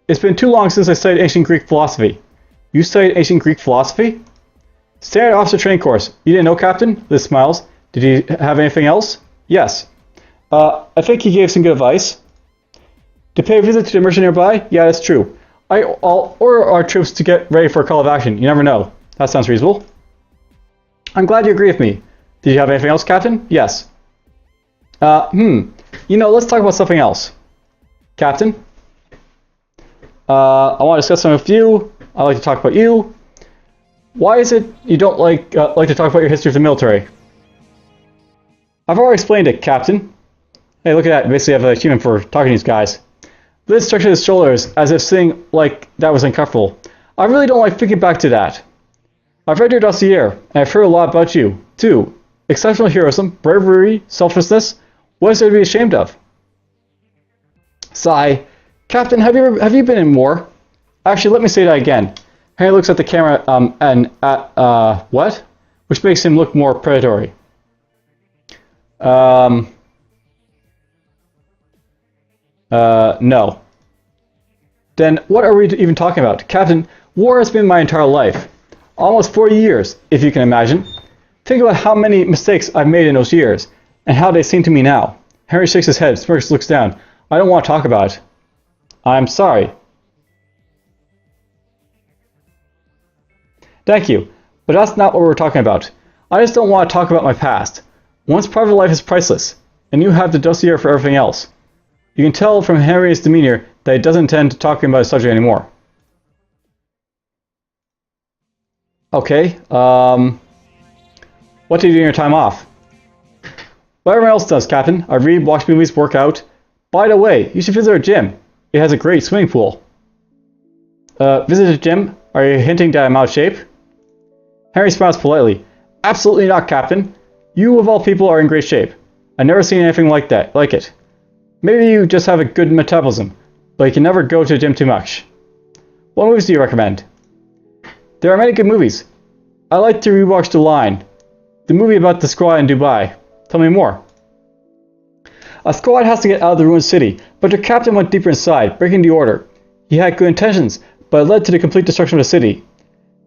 It's been too long since I studied ancient Greek philosophy. You studied ancient Greek philosophy? Standard officer training course. You didn't know, Captain? Liz smiles. Did you have anything else? Yes. I think he gave some good advice. To pay a visit to the merchant nearby? Yeah, that's true. I'll order our troops to get ready for a call of action. You never know. That sounds reasonable. I'm glad you agree with me. Did you have anything else, Captain? Yes. You know, let's talk about something else. Captain? I want to discuss something with you. I'd like to talk about you. Why is it you don't like to talk about your history of the military? I've already explained it, Captain. Hey, look at that. Basically, I have a achievement for talking to these guys. Liz stretched his shoulders as if saying like that was uncomfortable. I really don't like thinking back to that. I've read your dossier, and I've heard a lot about you, too. Exceptional heroism, bravery, selflessness. What is there to be ashamed of? Sigh. Captain, have you been in war? Actually, let me say that again. Harry looks at the camera and at what? Which makes him look more predatory. No. Then what are we even talking about? Captain, war has been my entire life. Almost 40 years, if you can imagine. Think about how many mistakes I've made in those years, and how they seem to me now. Harry shakes his head, smirks, looks down. I don't want to talk about it. I'm sorry. Thank you, but that's not what we're talking about. I just don't want to talk about my past. One's private life is priceless, and you have the dossier for everything else. You can tell from Harry's demeanor that he doesn't intend to talk about the subject anymore. Okay, what do you do in your time off? What everyone else does, Captain. I read, watch movies, work out. By the way, you should visit our gym. It has a great swimming pool. Visit the gym? Are you hinting that I'm out of shape? Harry smiles politely. Absolutely not, Captain. You, of all people, are in great shape. I've never seen anything like it. Maybe you just have a good metabolism, but you can never go to the gym too much. What movies do you recommend? There are many good movies. I like to rewatch The Line, the movie about the squad in Dubai. Tell me more. A squad has to get out of the ruined city, but their captain went deeper inside, breaking the order. He had good intentions, but it led to the complete destruction of the city.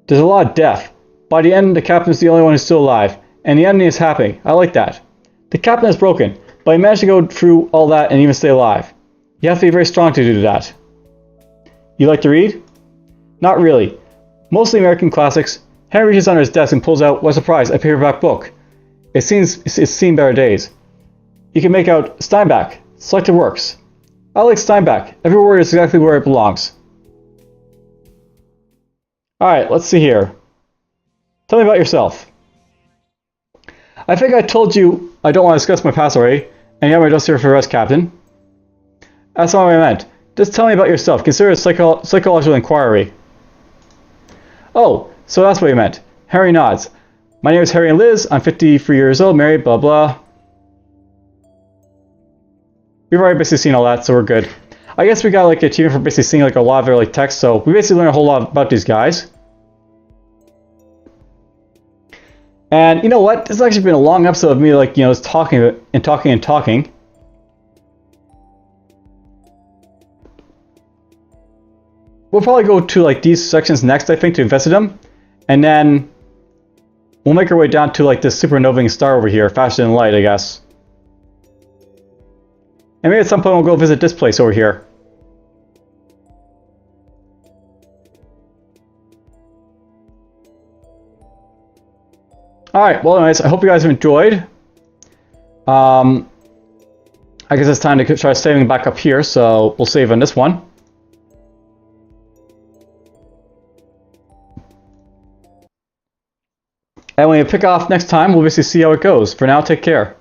There's a lot of death. By the end, the captain is the only one who's still alive, and the enemy is happy. I like that. The captain is broken, but he managed to go through all that and even stay alive. You have to be very strong to do that. You like to read? Not really. Mostly American classics. Harry reaches under his desk and pulls out, what a surprise, a paperback book. It's seen better days. You can make out Steinbeck, selected works. I like Steinbeck. Every word is exactly where it belongs. Alright, let's see here. Tell me about yourself. I think I told you I don't want to discuss my past already, and you have my dossier for rest, Captain. That's not what I meant. Just tell me about yourself. Consider it a psychological inquiry. Oh, so that's what you meant. Harry nods. My name is Harry and Liz. I'm 53 years old, married, blah blah. We've already basically seen all that, so we're good. I guess we got like an achievement for basically seeing like a lot of their like text, so we basically learned a whole lot about these guys. And you know what? This has actually been a long episode of me like, you know, just talking and talking and talking. We'll probably go to like these sections next, I think, to investigate them. And then we'll make our way down to like this supernovaing star over here, faster than light, I guess. And maybe at some point we'll go visit this place over here. Alright, well anyways, I hope you guys have enjoyed. I guess it's time to try saving back up here, so we'll save on this one. And when we pick off next time, we'll basically see how it goes. For now, take care.